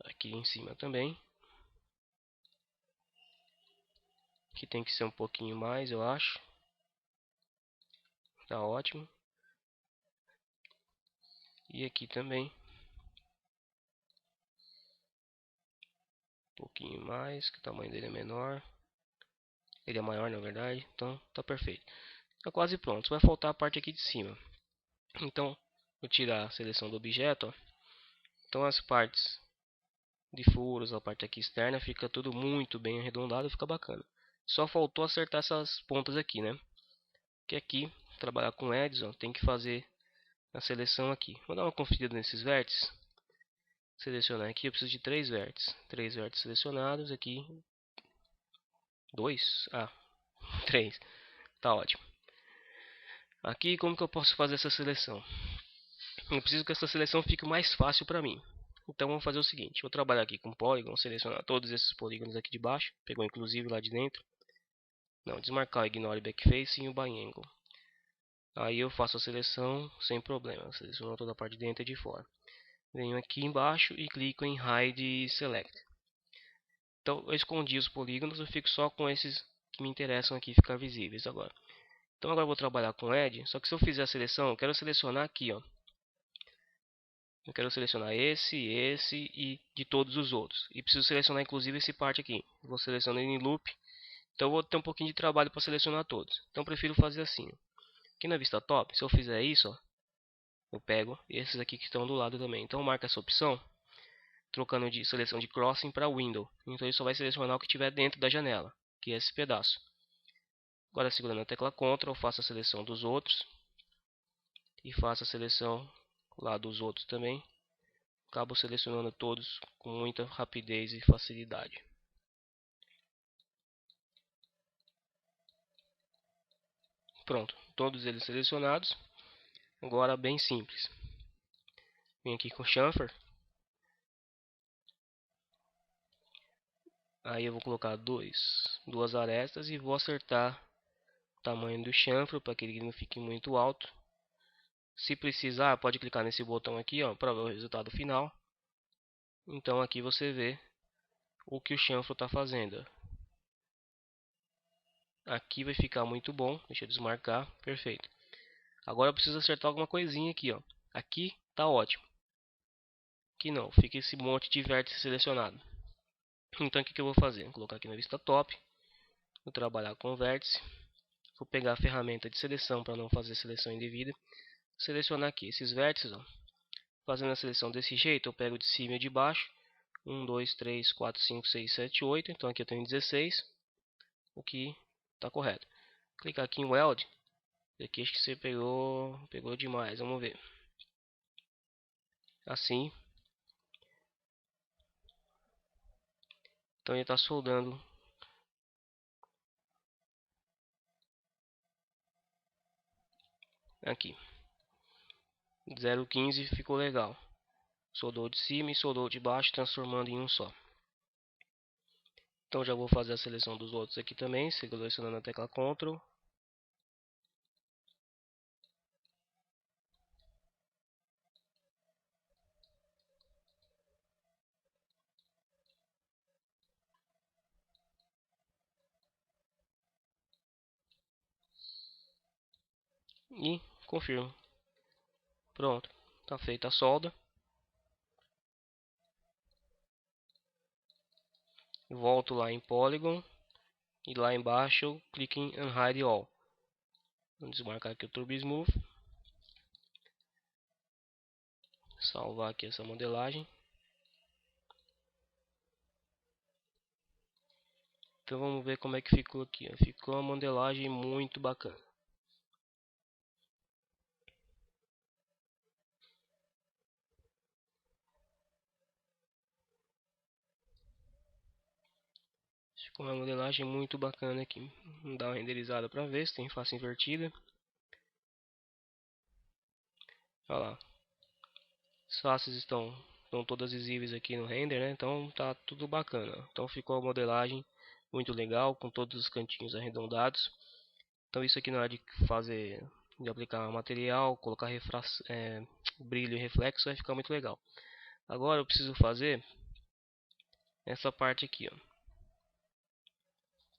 Aqui em cima também. Aqui tem que ser um pouquinho mais, eu acho. Tá ótimo. E aqui também. Um pouquinho mais, que o tamanho dele é menor. Ele é maior, na verdade. Então, tá perfeito. Tá quase pronto. Vai faltar a parte aqui de cima. Então, vou tirar a seleção do objeto. Ó. Então, as partes de furos, a parte aqui externa, fica tudo muito bem arredondado, fica bacana. Só faltou acertar essas pontas aqui, né? Que aqui, trabalhar com Edison, tem que fazer a seleção aqui. Vou dar uma conferida nesses vértices. Selecionar aqui, eu preciso de 3 vértices. 3 vértices selecionados aqui. 2? Ah, 3. Tá ótimo. Aqui, como que eu posso fazer essa seleção? Eu preciso que essa seleção fique mais fácil para mim. Então vamos fazer o seguinte, vou trabalhar aqui com polígono, selecionar todos esses polígonos aqui de baixo, pegou inclusive lá de dentro. Não, desmarcar o ignore backface e o by angle. Aí eu faço a seleção sem problema, seleciono toda a parte de dentro e de fora. Venho aqui embaixo e clico em Hide Select. Então eu escondi os polígonos, eu fico só com esses que me interessam aqui ficar visíveis agora. Então agora eu vou trabalhar com Edge, só que se eu fizer a seleção, eu quero selecionar aqui, ó. Eu quero selecionar esse e de todos os outros. E preciso selecionar inclusive esse parte aqui. Vou selecionar em loop. Então eu vou ter um pouquinho de trabalho para selecionar todos. Então eu prefiro fazer assim. Aqui na vista top, se eu fizer isso, ó, eu pego esses aqui que estão do lado também. Então marca essa opção, trocando de seleção de crossing para window. Então ele só vai selecionar o que estiver dentro da janela, que é esse pedaço. Agora segurando a tecla Ctrl, eu faço a seleção dos outros. E faço a seleção lá dos outros também. Acabo selecionando todos com muita rapidez e facilidade. Pronto, todos eles selecionados. Agora bem simples. Vem aqui com chamfer. Aí eu vou colocar duas arestas e vou acertar o tamanho do chanfro para que ele não fique muito alto. Se precisar, pode clicar nesse botão aqui, ó, para ver o resultado final. Então aqui você vê o que o chanfro está fazendo. Aqui vai ficar muito bom. Deixa eu desmarcar. Perfeito. Agora eu preciso acertar alguma coisinha aqui, ó. Aqui tá ótimo. Aqui não, fica esse monte de vértice selecionado. Então o que eu vou fazer? Vou colocar aqui na vista top. Vou trabalhar com o vértice. Vou pegar a ferramenta de seleção para não fazer seleção indevida. Selecionar aqui esses vértices, ó. Fazendo a seleção desse jeito, eu pego de cima e de baixo. 1, 2, 3, 4, 5, 6, 7, 8. Então aqui eu tenho 16. O que está correto. Clicar aqui em Weld. Aqui acho que você pegou demais. Vamos ver. Assim. Então ele está soldando. Aqui. 0,15 ficou legal. Soldou de cima e soldou de baixo, transformando em um só. Então já vou fazer a seleção dos outros aqui também, selecionando a tecla Ctrl. E confirmo. Pronto, está feita a solda. Volto lá em Polygon e lá embaixo eu clico em Unhide All. Vamos desmarcar aqui o Turbo Smooth. Salvar aqui essa modelagem. Então vamos ver como é que ficou aqui. Ficou uma modelagem muito bacana. Ficou uma modelagem muito bacana aqui. Vamos dar uma renderizada para ver se tem face invertida. Olha lá. As faces estão todas visíveis aqui no render, né? Então tá tudo bacana. Então ficou a modelagem muito legal, com todos os cantinhos arredondados. Então isso aqui na hora de fazer, de aplicar material, colocar brilho e reflexo, vai ficar muito legal. Agora eu preciso fazer essa parte aqui, ó.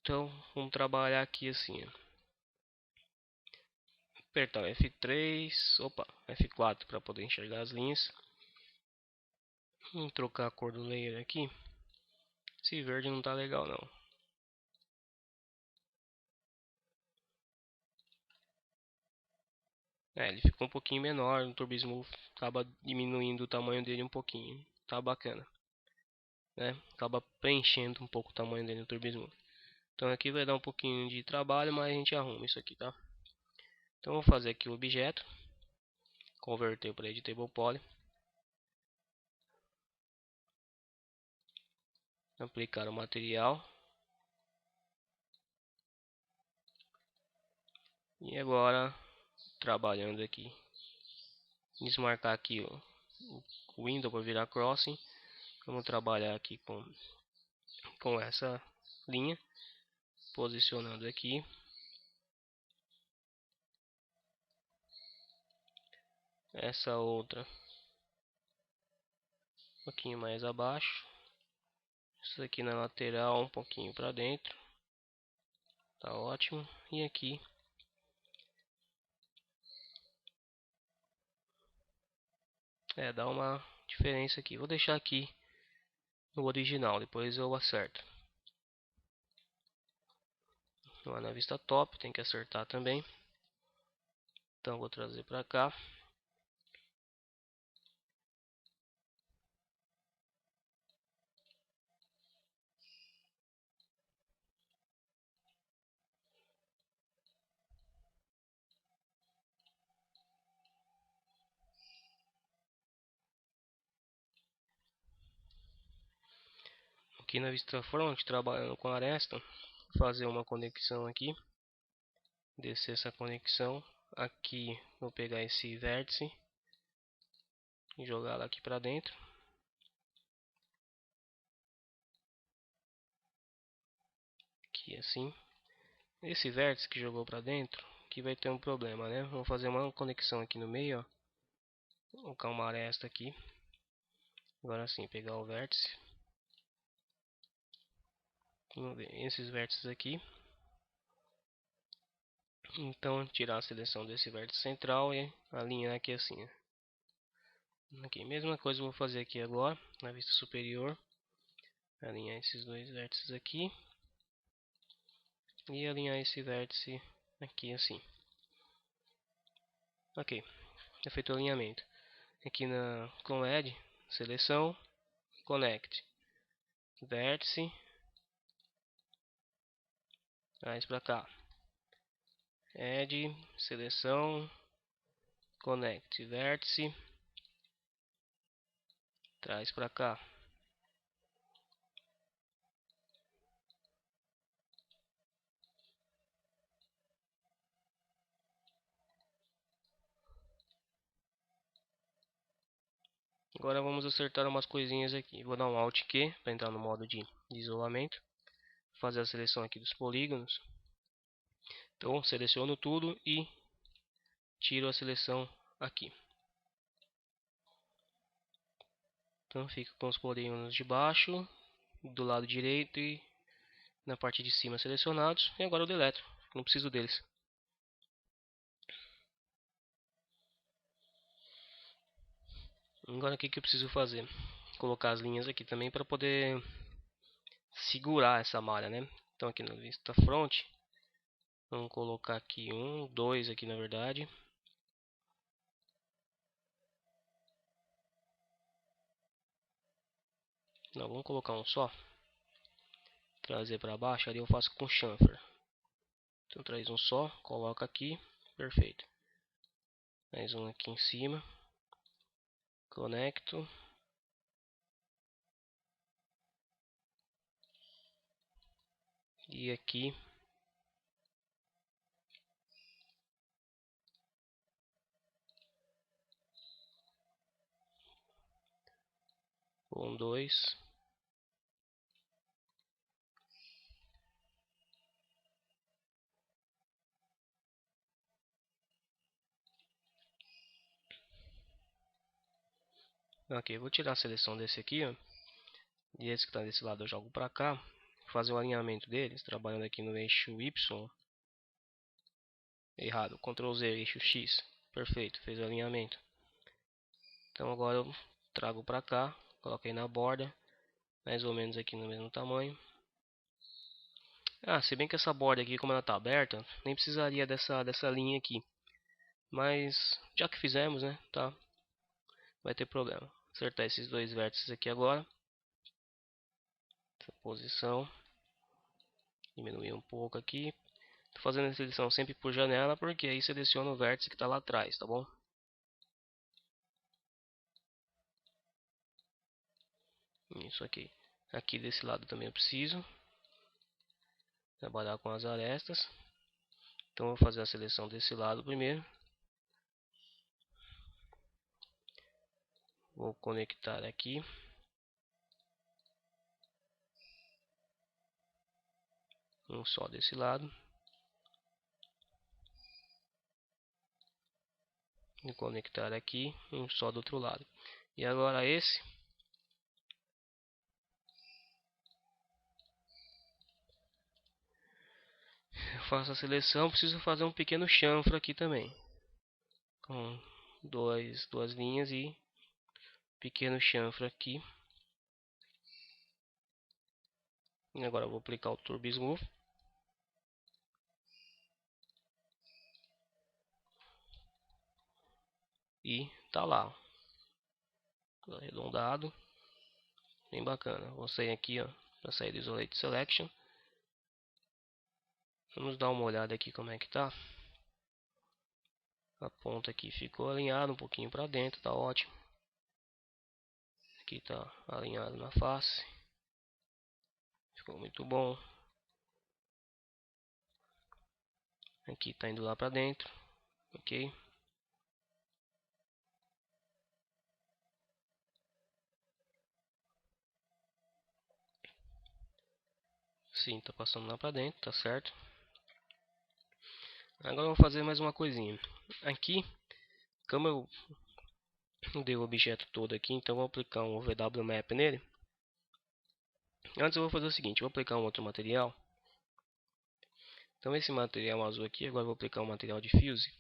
Então vamos trabalhar aqui assim, ó. apertar o F3, opa, F4 para poder enxergar as linhas. Vamos trocar a cor do layer aqui. Esse verde não tá legal não. Ele ficou um pouquinho menor, o Turbo Smooth acaba diminuindo o tamanho dele um pouquinho. Tá bacana, né? Acaba preenchendo um pouco o tamanho dele no Turbo Smooth. Então aqui vai dar um pouquinho de trabalho, mas a gente arruma isso aqui, tá? Então vou fazer aqui o objeto, converter para Editable Poly, aplicar o material e agora trabalhando aqui, desmarcar aqui o window para virar crossing. Vamos trabalhar aqui com essa linha, posicionando aqui. Essa outra um pouquinho mais abaixo. Isso aqui na lateral um pouquinho para dentro. Tá ótimo. E aqui dá uma diferença aqui. Vou deixar aqui no original, depois eu acerto. Lá na vista top, tem que acertar também. Então vou trazer para cá. Aqui na vista front, trabalhando com a aresta, fazer uma conexão aqui, descer essa conexão. Aqui vou pegar esse vértice e jogar aqui para dentro. Aqui assim. Esse vértice que jogou para dentro, que vai ter um problema, né? Vamos fazer uma conexão aqui no meio, ó. Vou colocar uma aresta aqui. Agora sim, pegar o vértice. Vamos ver esses vértices aqui. Então tirar a seleção desse vértice central e alinhar aqui assim. Aqui, mesma coisa eu vou fazer aqui agora, na vista superior. Alinhar esses dois vértices aqui. E alinhar esse vértice aqui assim. Ok, já feito o alinhamento. Aqui na Clone Edge, seleção, Connect. Vértice. Traz para cá. Add, seleção, Connect. Vértice. Traz para cá. Agora vamos acertar umas coisinhas aqui. Vou dar um Alt Q para entrar no modo de isolamento. Fazer a seleção aqui dos polígonos. Então seleciono tudo e tiro a seleção aqui. Então fica com os polígonos de baixo, do lado direito e na parte de cima selecionados. E agora eu deleto, não preciso deles. Agora o que eu preciso fazer? Colocar as linhas aqui também para poder segurar essa malha, né? Então aqui na vista front, vamos colocar aqui dois aqui na verdade. Não, vamos colocar um só. Trazer para baixo, ali eu faço com chamfer. Então traz um só, coloca aqui, perfeito. Mais um aqui em cima. Conecto. E aqui com dois. Ok, vou tirar a seleção desse aqui, ó. E esse que está desse lado eu jogo para cá. Fazer o alinhamento deles, trabalhando aqui no eixo Y. Errado, Ctrl Z, eixo X. Perfeito, fez o alinhamento. Então agora eu trago para cá, coloquei na borda, mais ou menos aqui no mesmo tamanho. Se bem que essa borda aqui, como ela está aberta, nem precisaria dessa linha aqui. Mas já que fizemos, né, tá, vai ter problema. Acertar esses dois vértices aqui agora. Essa posição. Diminuir um pouco aqui. Tô fazendo a seleção sempre por janela, porque aí seleciona o vértice que está lá atrás, tá bom? Isso aqui. Aqui desse lado também eu preciso trabalhar com as arestas. Então eu vou fazer a seleção desse lado primeiro. Vou conectar aqui. Um só desse lado. E conectar aqui. Um só do outro lado. E agora esse. Eu faço a seleção. Preciso fazer um pequeno chanfro aqui também. Com duas linhas e pequeno chanfro aqui. E agora eu vou aplicar o Turbo Smooth. E tá lá. Arredondado. Bem bacana. Vou sair aqui, ó, para sair do Isolate Selection. Vamos dar uma olhada aqui como é que tá. A ponta aqui ficou alinhada um pouquinho para dentro, tá ótimo. Aqui tá alinhado na face. Ficou muito bom. Aqui tá indo lá para dentro. Ok. Sim, tá passando lá para dentro, tá certo. Agora eu vou fazer mais uma coisinha. Aqui, como eu dei o objeto todo aqui, então eu vou aplicar um VW Map nele. Antes eu vou fazer o seguinte, vou aplicar um outro material. Então esse material azul aqui, agora eu vou aplicar um material de fuse.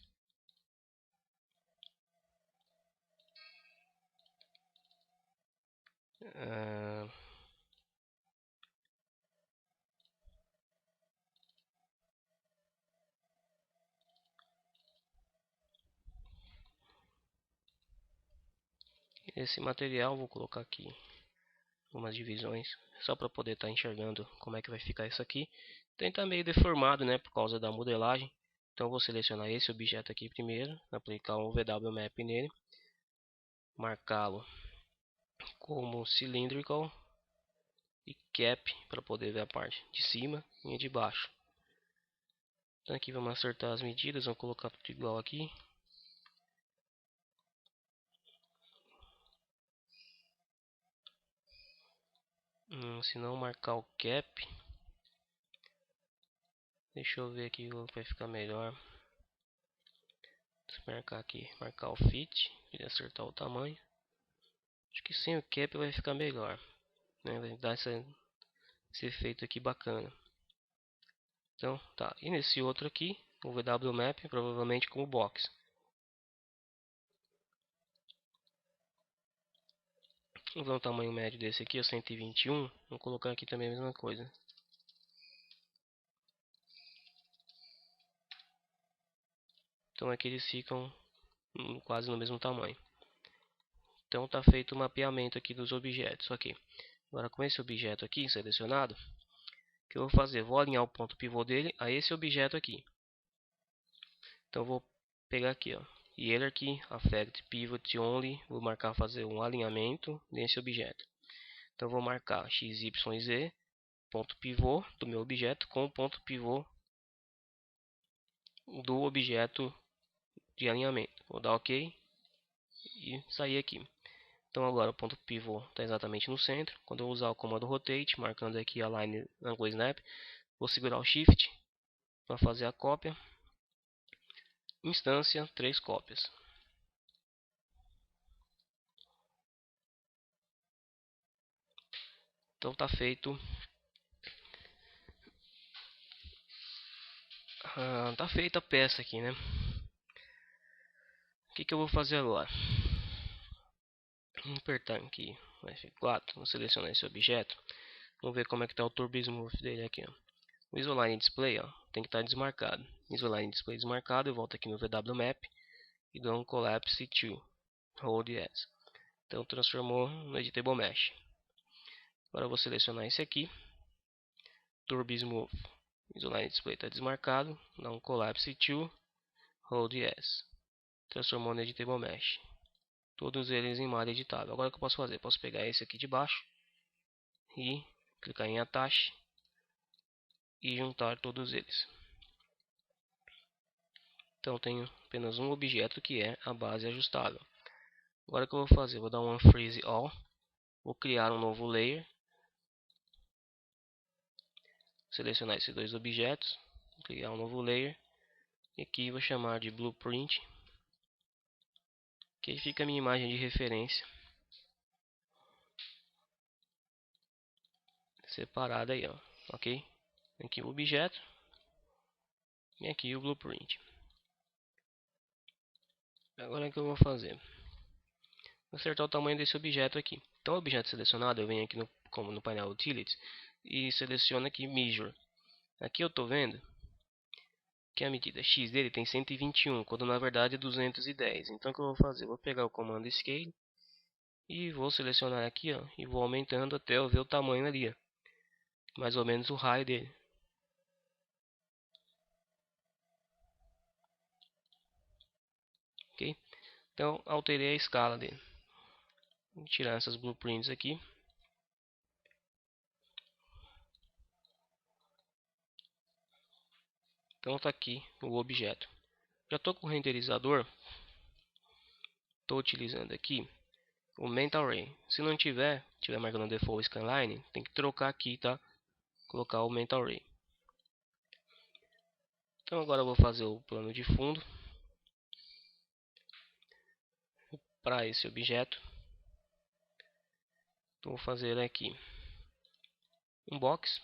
Esse material vou colocar aqui umas divisões, só para poder estar enxergando como é que vai ficar isso aqui. Tem tá meio deformado, né, por causa da modelagem. Então vou selecionar esse objeto aqui primeiro, aplicar um VW Map nele, marcá-lo como cylindrical e cap para poder ver a parte de cima e de baixo. Então aqui vamos acertar as medidas, vamos colocar tudo igual aqui. Se não marcar o cap, deixa eu ver aqui o que vai ficar melhor. Deixa eu marcar aqui, marcar o fit e acertar o tamanho. Acho que sem o cap vai ficar melhor, né? Vai dar esse efeito aqui bacana. Então, tá. E nesse outro aqui, o VW Map, provavelmente como box. Vou dar um tamanho médio desse aqui, o 121. Vou colocar aqui também a mesma coisa. Então aqui eles ficam quase no mesmo tamanho. Então tá feito o mapeamento aqui dos objetos. Ok. Agora com esse objeto aqui selecionado, o que eu vou fazer? Vou alinhar o ponto pivô dele a esse objeto aqui. Então vou pegar aqui, ó, Hierarchy Affect Pivot Only. Vou marcar fazer um alinhamento nesse objeto. Então vou marcar XYZ ponto pivô do meu objeto com o ponto pivô do objeto de alinhamento. Vou dar OK e sair aqui. Então agora o ponto pivô está exatamente no centro. Quando eu usar o comando Rotate, marcando aqui Align Angle Snap, vou segurar o Shift para fazer a cópia. Instância, 3 cópias. Então está feito Tá feita a peça aqui, né? O que eu vou fazer agora? Vamos apertar aqui o F4, vou selecionar esse objeto. Vamos ver como é que está o Turbo Smooth dele aqui, ó. O Isoline Display, ó, tem que estar desmarcado. Isoline Display desmarcado, eu volto aqui no VW Map e dou um Collapse to Hold Yes. Então transformou no Editable Mesh. Agora eu vou selecionar esse aqui, Turbo Smooth. Isoline Display está desmarcado, dá um Collapse to Hold Yes. Transformou no Editable Mesh. Todos eles em malha editável. Agora o que eu posso fazer? Posso pegar esse aqui de baixo e clicar em Attach e juntar todos eles. Então eu tenho apenas um objeto que é a base ajustável. Agora o que eu vou fazer? Vou dar um Unfreeze All. Vou criar um novo layer. Selecionar esses dois objetos. Criar um novo layer. E aqui vou chamar de Blueprint. Que aí fica a minha imagem de referência. Separada aí, ó. Ok? Aqui o objeto. E aqui o Blueprint. Agora o que eu vou fazer? Vou acertar o tamanho desse objeto aqui. Então o objeto selecionado, eu venho aqui como no painel Utilities. E seleciono aqui Measure. Aqui eu estou vendo que a medida X dele tem 121, quando na verdade é 210. Então o que eu vou fazer? Vou pegar o comando Scale e vou selecionar aqui, ó, e vou aumentando até eu ver o tamanho ali, ó, mais ou menos o raio dele. Ok? Então alterei a escala dele. Vou tirar essas blueprints aqui. Então está aqui o objeto. Já estou com o renderizador. Estou utilizando aqui o Mental Ray. Se não tiver marcando o default scanline, tem que trocar aqui, tá? Colocar o Mental Ray. Então agora eu vou fazer o plano de fundo para esse objeto. Então vou fazer aqui um box.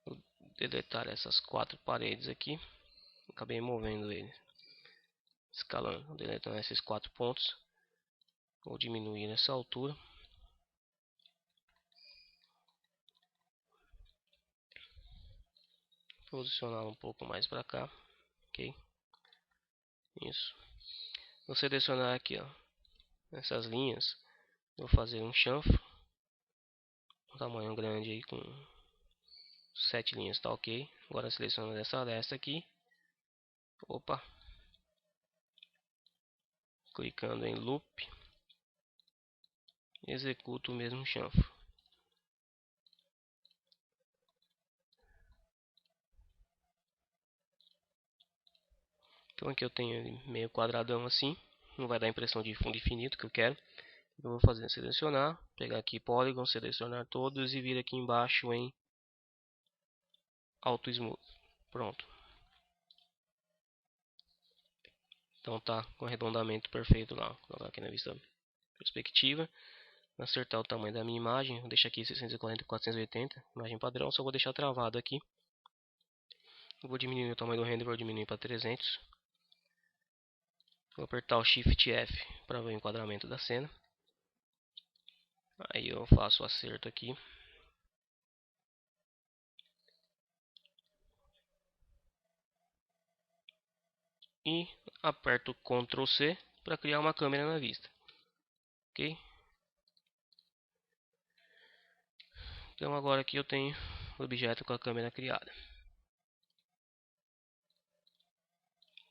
Vou deletar essas 4 paredes aqui. Acabei movendo ele, escalando, deletando esses 4 pontos. Vou diminuir essa altura. Posicionar um pouco mais para cá, ok? Isso. Vou selecionar aqui, ó, essas linhas. Vou fazer um chanfro, um tamanho grande aí com 7 linhas, tá ok? Agora selecionando essa aresta aqui. Opa! Clicando em Loop, executo o mesmo chanfro. Então aqui eu tenho ele meio quadradão assim. Não vai dar a impressão de fundo infinito que eu quero. Eu vou fazer selecionar, pegar aqui Polygon, selecionar todos e vir aqui embaixo em Auto Smooth. Pronto. Então tá com o arredondamento perfeito lá. Vou colocar aqui na vista perspectiva. Acertar o tamanho da minha imagem. Vou deixar aqui 640 x 480. Imagem padrão. Só vou deixar travado aqui. Eu vou diminuir o tamanho do render. Vou diminuir para 300. Vou apertar o Shift F para ver o enquadramento da cena. Aí eu faço o acerto aqui. E aperto Ctrl C para criar uma câmera na vista. Ok? Então agora aqui eu tenho o objeto com a câmera criada.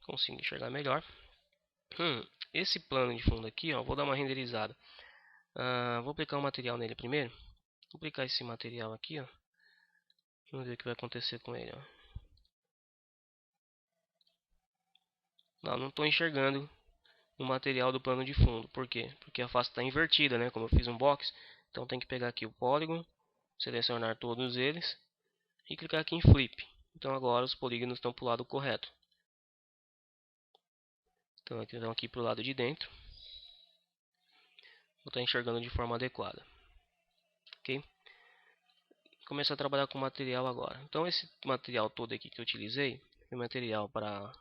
Consigo enxergar melhor. Esse plano de fundo aqui, ó, vou dar uma renderizada. Vou aplicar um material nele primeiro. Vou aplicar esse material aqui, ó. Vamos ver o que vai acontecer com ele, ó. Não estou enxergando o material do plano de fundo. Por quê? Porque a face está invertida, né? Como eu fiz um box. Então tem que pegar aqui o Polygon, selecionar todos eles e clicar aqui em Flip. Então agora os polígonos estão para o lado correto. Então aqui para o lado de dentro, vou estar enxergando de forma adequada, ok? Começar a trabalhar com o material agora. Então esse material todo aqui que eu utilizei é material para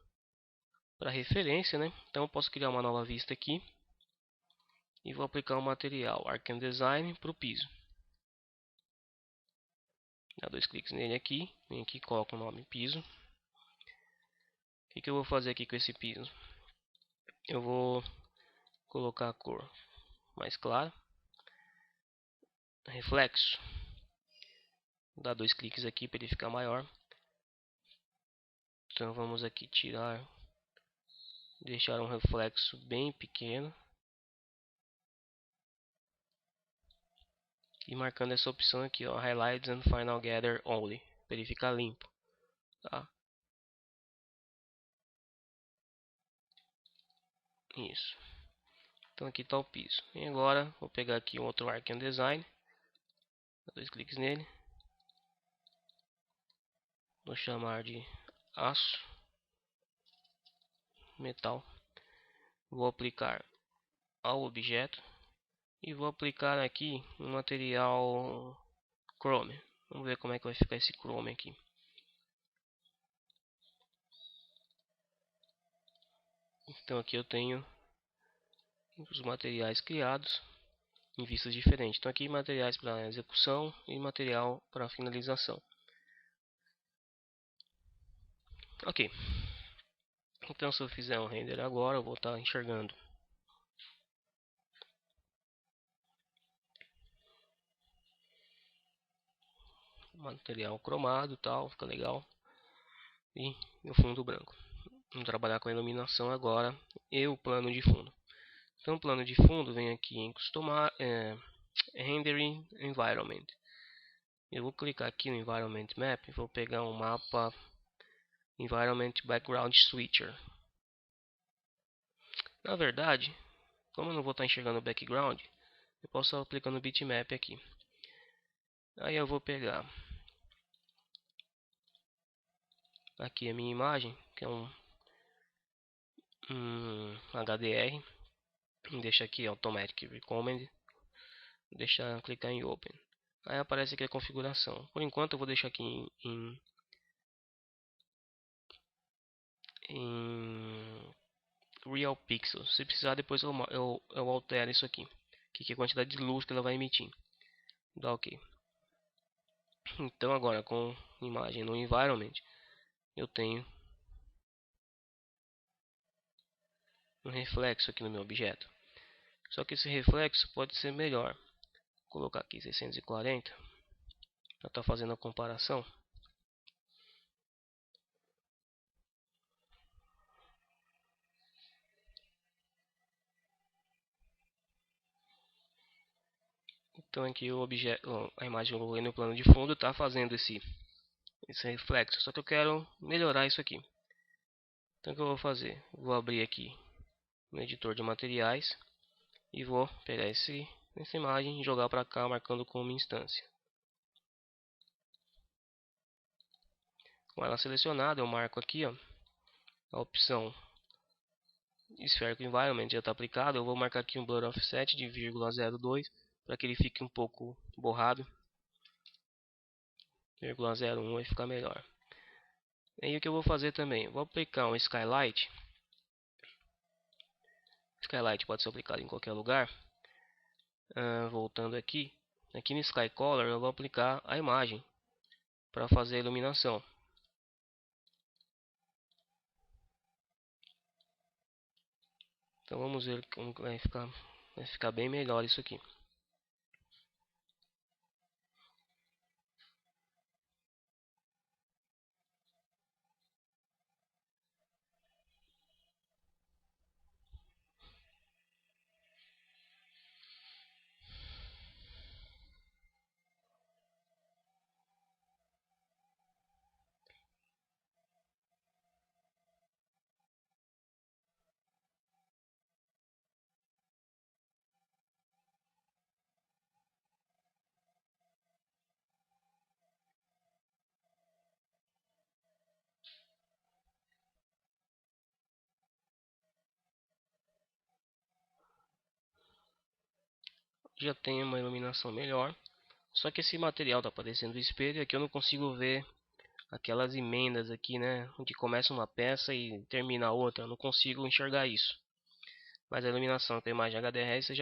referência, né? Então eu posso criar uma nova vista aqui e vou aplicar o material Arc Design para o piso. Dá 2 cliques nele aqui, vem aqui, coloco o nome piso. O que eu vou fazer aqui com esse piso? Eu vou colocar a cor mais clara, reflexo, dá 2 cliques aqui para ele ficar maior. Então vamos aqui tirar, deixar um reflexo bem pequeno e marcando essa opção aqui, ó, Highlights and Final Gather Only, para ele ficar limpo, tá? Isso. Então aqui está o piso. E agora vou pegar aqui um outro Arc Design, dá 2 cliques nele, vou chamar de aço, metal, vou aplicar ao objeto e vou aplicar aqui um material Chrome. Vamos ver como é que vai ficar esse Chrome aqui. Então aqui eu tenho os materiais criados em vistas diferentes. Então aqui materiais para execução e material para finalização. Ok. Então se eu fizer um render agora, eu vou estar enxergando material cromado, tal, fica legal. E o fundo branco. Vamos trabalhar com a iluminação agora e o plano de fundo. Então o plano de fundo vem aqui em customar, rendering environment. Eu vou clicar aqui no environment map e vou pegar um mapa environment background switcher. Na verdade, como eu não vou estar enxergando o background, eu posso estar aplicando o bitmap aqui. Aí eu vou pegar aqui a minha imagem, que é um HDR, deixa aqui Automatic Recommend, deixar clicar em Open. Aí aparece aqui a configuração. Por enquanto eu vou deixar aqui em Real Pixels. Se precisar depois eu altero isso aqui, que é a quantidade de luz que ela vai emitir. Dá ok. Então agora com imagem no environment eu tenho um reflexo aqui no meu objeto. Só que esse reflexo pode ser melhor. Vou colocar aqui 640 para estar fazendo a comparação. Então aqui o objeto, a imagem que eu coloquei no plano de fundo está fazendo esse reflexo. Só que eu quero melhorar isso aqui. Então o que eu vou fazer? Vou abrir aqui no editor de materiais e vou pegar essa imagem e jogar para cá, marcando como instância. Com ela selecionada, eu marco aqui, ó, a opção Spherical Environment já está aplicado. Eu vou marcar aqui um Blur Offset de 0,02 para que ele fique um pouco borrado. 0,01 vai ficar melhor. E o que eu vou fazer também? Vou aplicar um Skylight. Skylight pode ser aplicado em qualquer lugar. Voltando aqui no Sky Color eu vou aplicar a imagem para fazer a iluminação. Então vamos ver como vai ficar bem melhor isso aqui. já tem uma iluminação melhor. Só que esse material tá aparecendo o espelho, aqui eu não consigo ver aquelas emendas aqui, né, onde começa uma peça e termina a outra, eu não consigo enxergar isso. Mas a iluminação com a imagem HDR vocês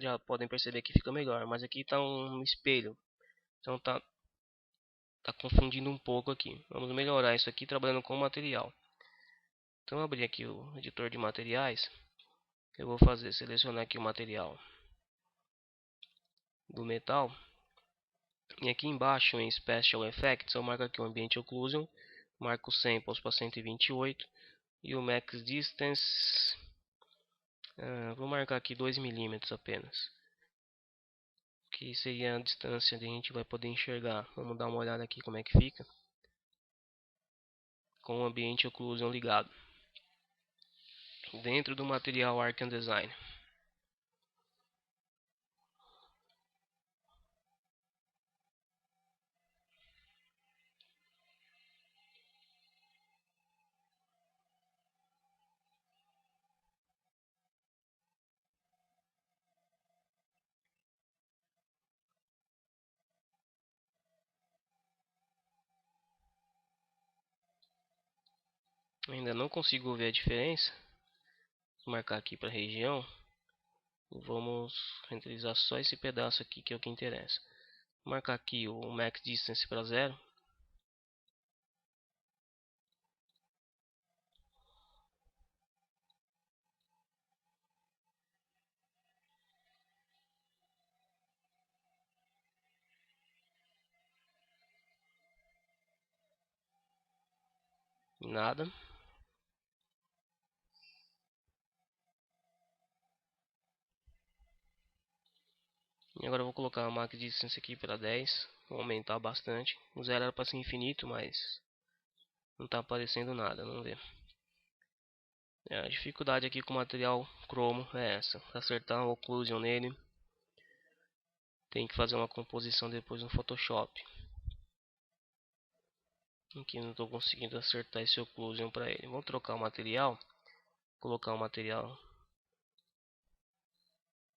já podem perceber que fica melhor, mas aqui tá um espelho, então tá confundindo um pouco aqui. Vamos melhorar isso aqui trabalhando com o material. Então abrir aqui o editor de materiais, eu vou selecionar aqui o material do metal. E aqui embaixo em Special Effects eu marco aqui o Ambient Occlusion, marco os Samples para 128 e o Max Distance, vou marcar aqui 2 milímetros apenas, que seria a distância que a gente vai poder enxergar. Vamos dar uma olhada aqui como é que fica com o Ambient Occlusion ligado dentro do material Arc Design. Ainda não consigo ver a diferença. Vou marcar aqui para região. Vamos renderizar só esse pedaço aqui que é o que interessa. Vou marcar aqui o Max Distance para 0. Nada. E agora eu vou colocar a Max Distance aqui para 10. Vou aumentar bastante. O 0 era para ser infinito, mas não está aparecendo nada. Vamos ver. A dificuldade aqui com o material cromo é essa. Acertar o occlusion nele. Tem que fazer uma composição depois no Photoshop. Aqui não estou conseguindo acertar esse occlusion para ele. Vamos trocar o material. Colocar o material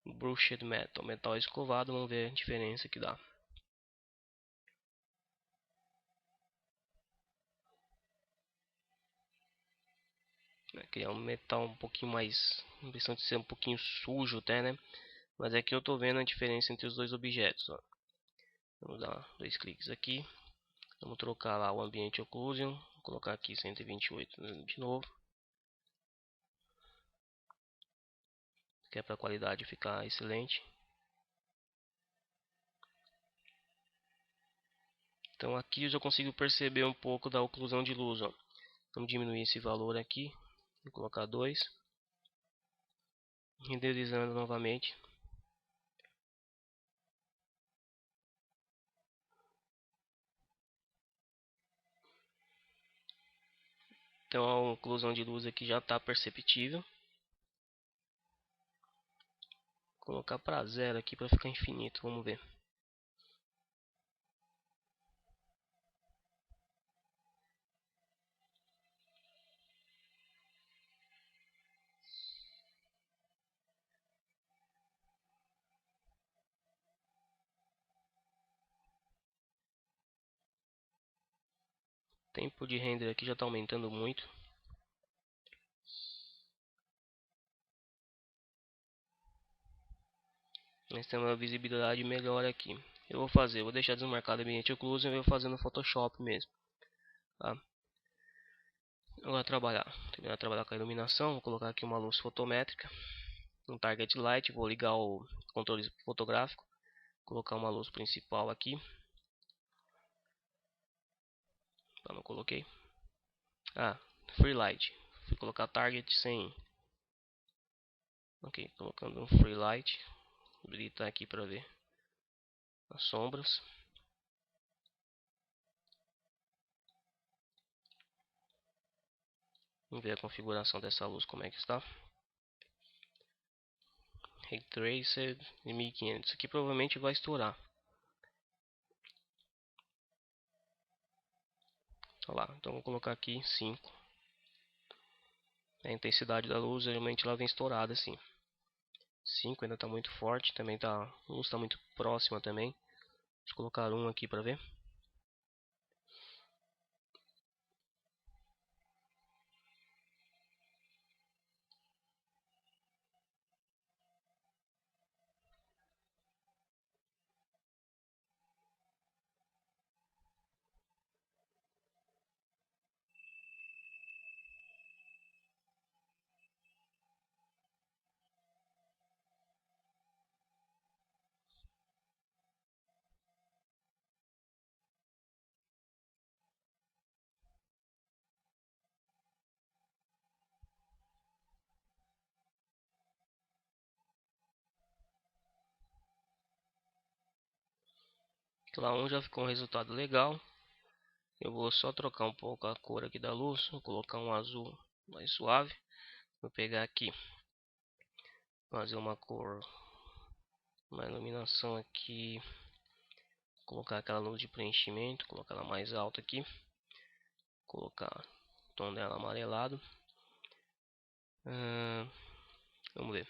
Brushed Metal, metal escovado. Vamos ver a diferença que dá. Aqui é um metal um pouquinho mais, a impressão de ser um pouquinho sujo até, né? Mas aqui eu estou vendo a diferença entre os dois objetos. Ó. Vamos dar 2 cliques aqui. Vamos trocar lá o Ambient Occlusion. Vou colocar aqui 128 de novo. Que é para a qualidade ficar excelente. Então aqui eu já consigo perceber um pouco da oclusão de luz. Ó. Vamos diminuir esse valor aqui. Vou colocar 2. Renderizando novamente. Então a oclusão de luz aqui já está perceptível. Vou colocar para 0 aqui para ficar infinito. Vamos ver. O tempo de render aqui já está aumentando muito. Nós temos uma visibilidade melhor aqui. Vou deixar desmarcado o ambiente occlusion e vou fazer no Photoshop mesmo. Tá? Agora terminar de trabalhar com a iluminação, vou colocar aqui uma luz fotométrica, um target light, vou ligar o controle fotográfico, colocar uma luz principal aqui. Não coloquei. Free light. Fui colocar target sem. Ok, colocando um free light. Vou habilitar aqui para ver as sombras. Vamos ver a configuração dessa luz como é que está. Ray Tracer de 1500. Isso aqui provavelmente vai estourar. Olha lá, então vou colocar aqui 5. A intensidade da luz geralmente ela vem estourada assim. 5 ainda está muito forte, também tá, a luz está muito próxima também. Deixa eu colocar 1 aqui para ver. Lá 1 já ficou um resultado legal. Eu vou só trocar um pouco a cor aqui da luz, vou colocar um azul mais suave. Vou pegar aqui, fazer uma cor, uma iluminação aqui, colocar aquela luz de preenchimento, colocar ela mais alta aqui, colocar o tom dela amarelado. Vamos ver.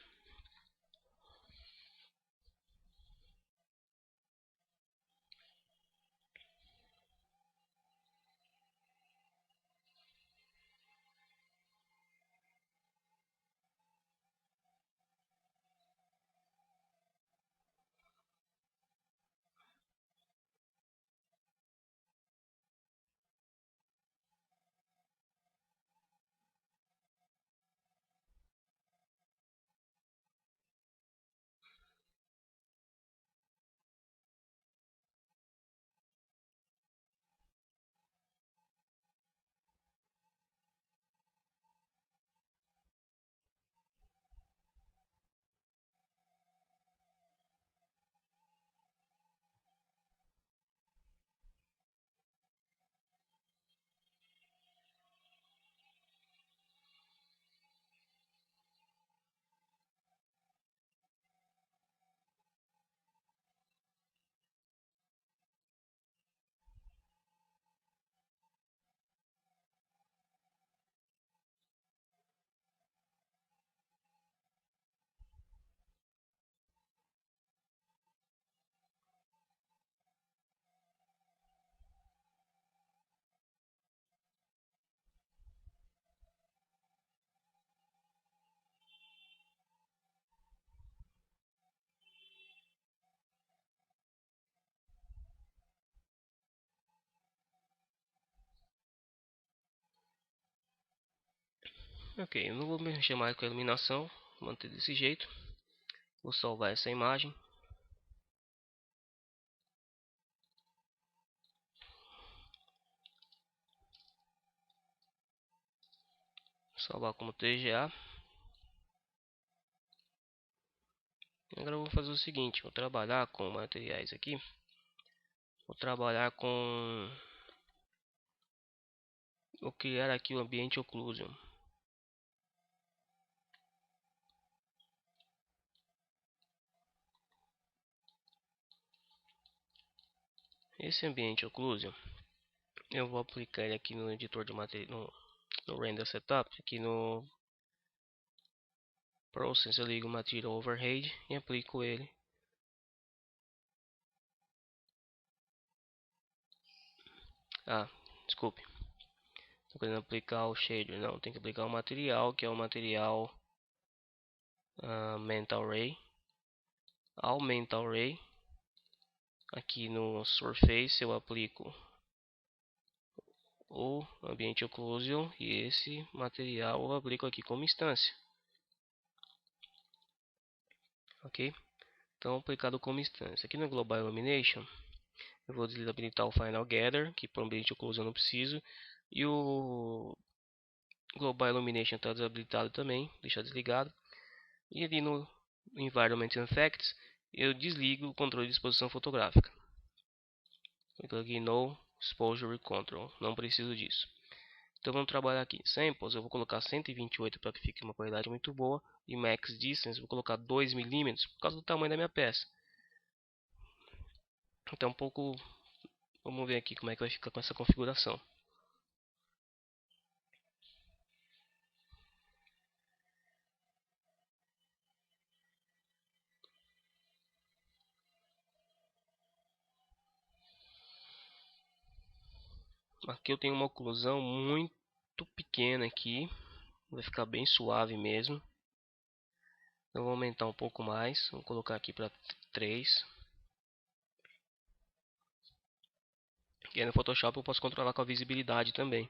Ok, eu não vou mexer mais com a iluminação, vou manter desse jeito. Vou salvar essa imagem. Salvar como TGA. Agora eu vou fazer o seguinte, vou trabalhar com materiais aqui. Vou trabalhar com... Vou criar aqui o ambiente occlusion. Esse ambiente occlusion, eu vou aplicar ele aqui no editor de material, no Render Setup, aqui no Process eu ligo o Material Overhead e aplico ele. Desculpe. Estou querendo aplicar o shader, não, tem que aplicar o material, que é o material Mental Ray. Ao Mental Ray, aqui no Surface eu aplico o ambiente occlusion e esse material eu aplico aqui como instância. Ok? Então aplicado como instância. Aqui no Global Illumination eu vou desabilitar o Final Gather, que para o ambiente occlusion eu não preciso, e o Global Illumination está desabilitado também, deixar desligado. E ali no Environment Effects eu desligo o controle de exposição fotográfica. Eu cliquei no Exposure Control, não preciso disso. Então vamos trabalhar aqui. Samples, eu vou colocar 128 para que fique uma qualidade muito boa. E Max Distance, vou colocar 2 mm por causa do tamanho da minha peça. Então um pouco, vamos ver aqui como é que vai ficar com essa configuração. Aqui eu tenho uma oclusão muito pequena aqui, vai ficar bem suave mesmo. Eu vou aumentar um pouco mais, vou colocar aqui para 3. E aí no Photoshop eu posso controlar com a visibilidade também.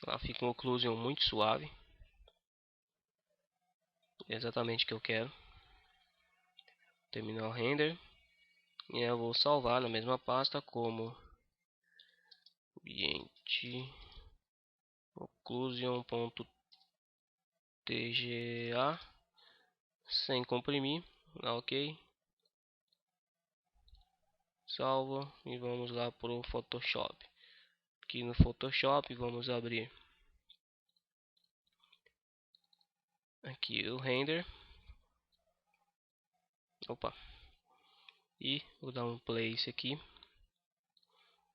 Ela fica um occlusion muito suave. É exatamente o que eu quero. Terminar o render. E eu vou salvar na mesma pasta como ambiente occlusion.tga sem comprimir. Ok. Salva e vamos lá para o Photoshop. Aqui no Photoshop vamos abrir aqui o render. Opa. E vou dar um place aqui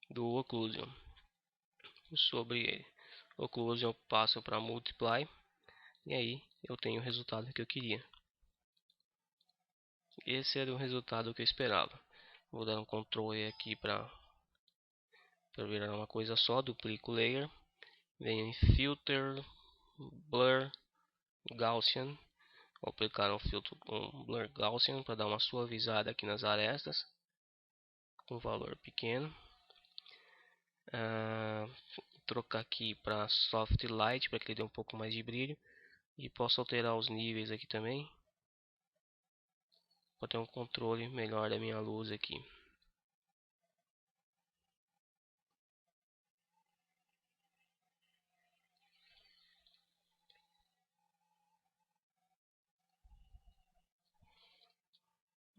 do occlusion. Sobre occlusion passo para multiply. E aí eu tenho o resultado que eu queria. Esse era o resultado que eu esperava. Vou dar um Ctrl E aqui para virar uma coisa só. Duplico o layer. Venho em Filter, Blur, Gaussian. Vou aplicar um filtro com Blur Gaussian para dar uma suavizada aqui nas arestas. Com valor pequeno. Trocar aqui para Soft Light para que ele dê um pouco mais de brilho. E posso alterar os níveis aqui também. Para ter um controle melhor da minha luz aqui.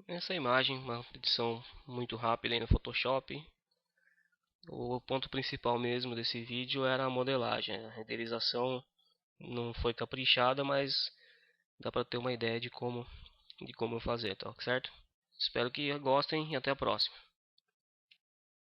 Essa imagem, uma edição muito rápida aí no Photoshop. O ponto principal mesmo desse vídeo era a modelagem. A renderização não foi caprichada, mas dá para ter uma ideia de como fazer, tá certo? Espero que gostem e até a próxima.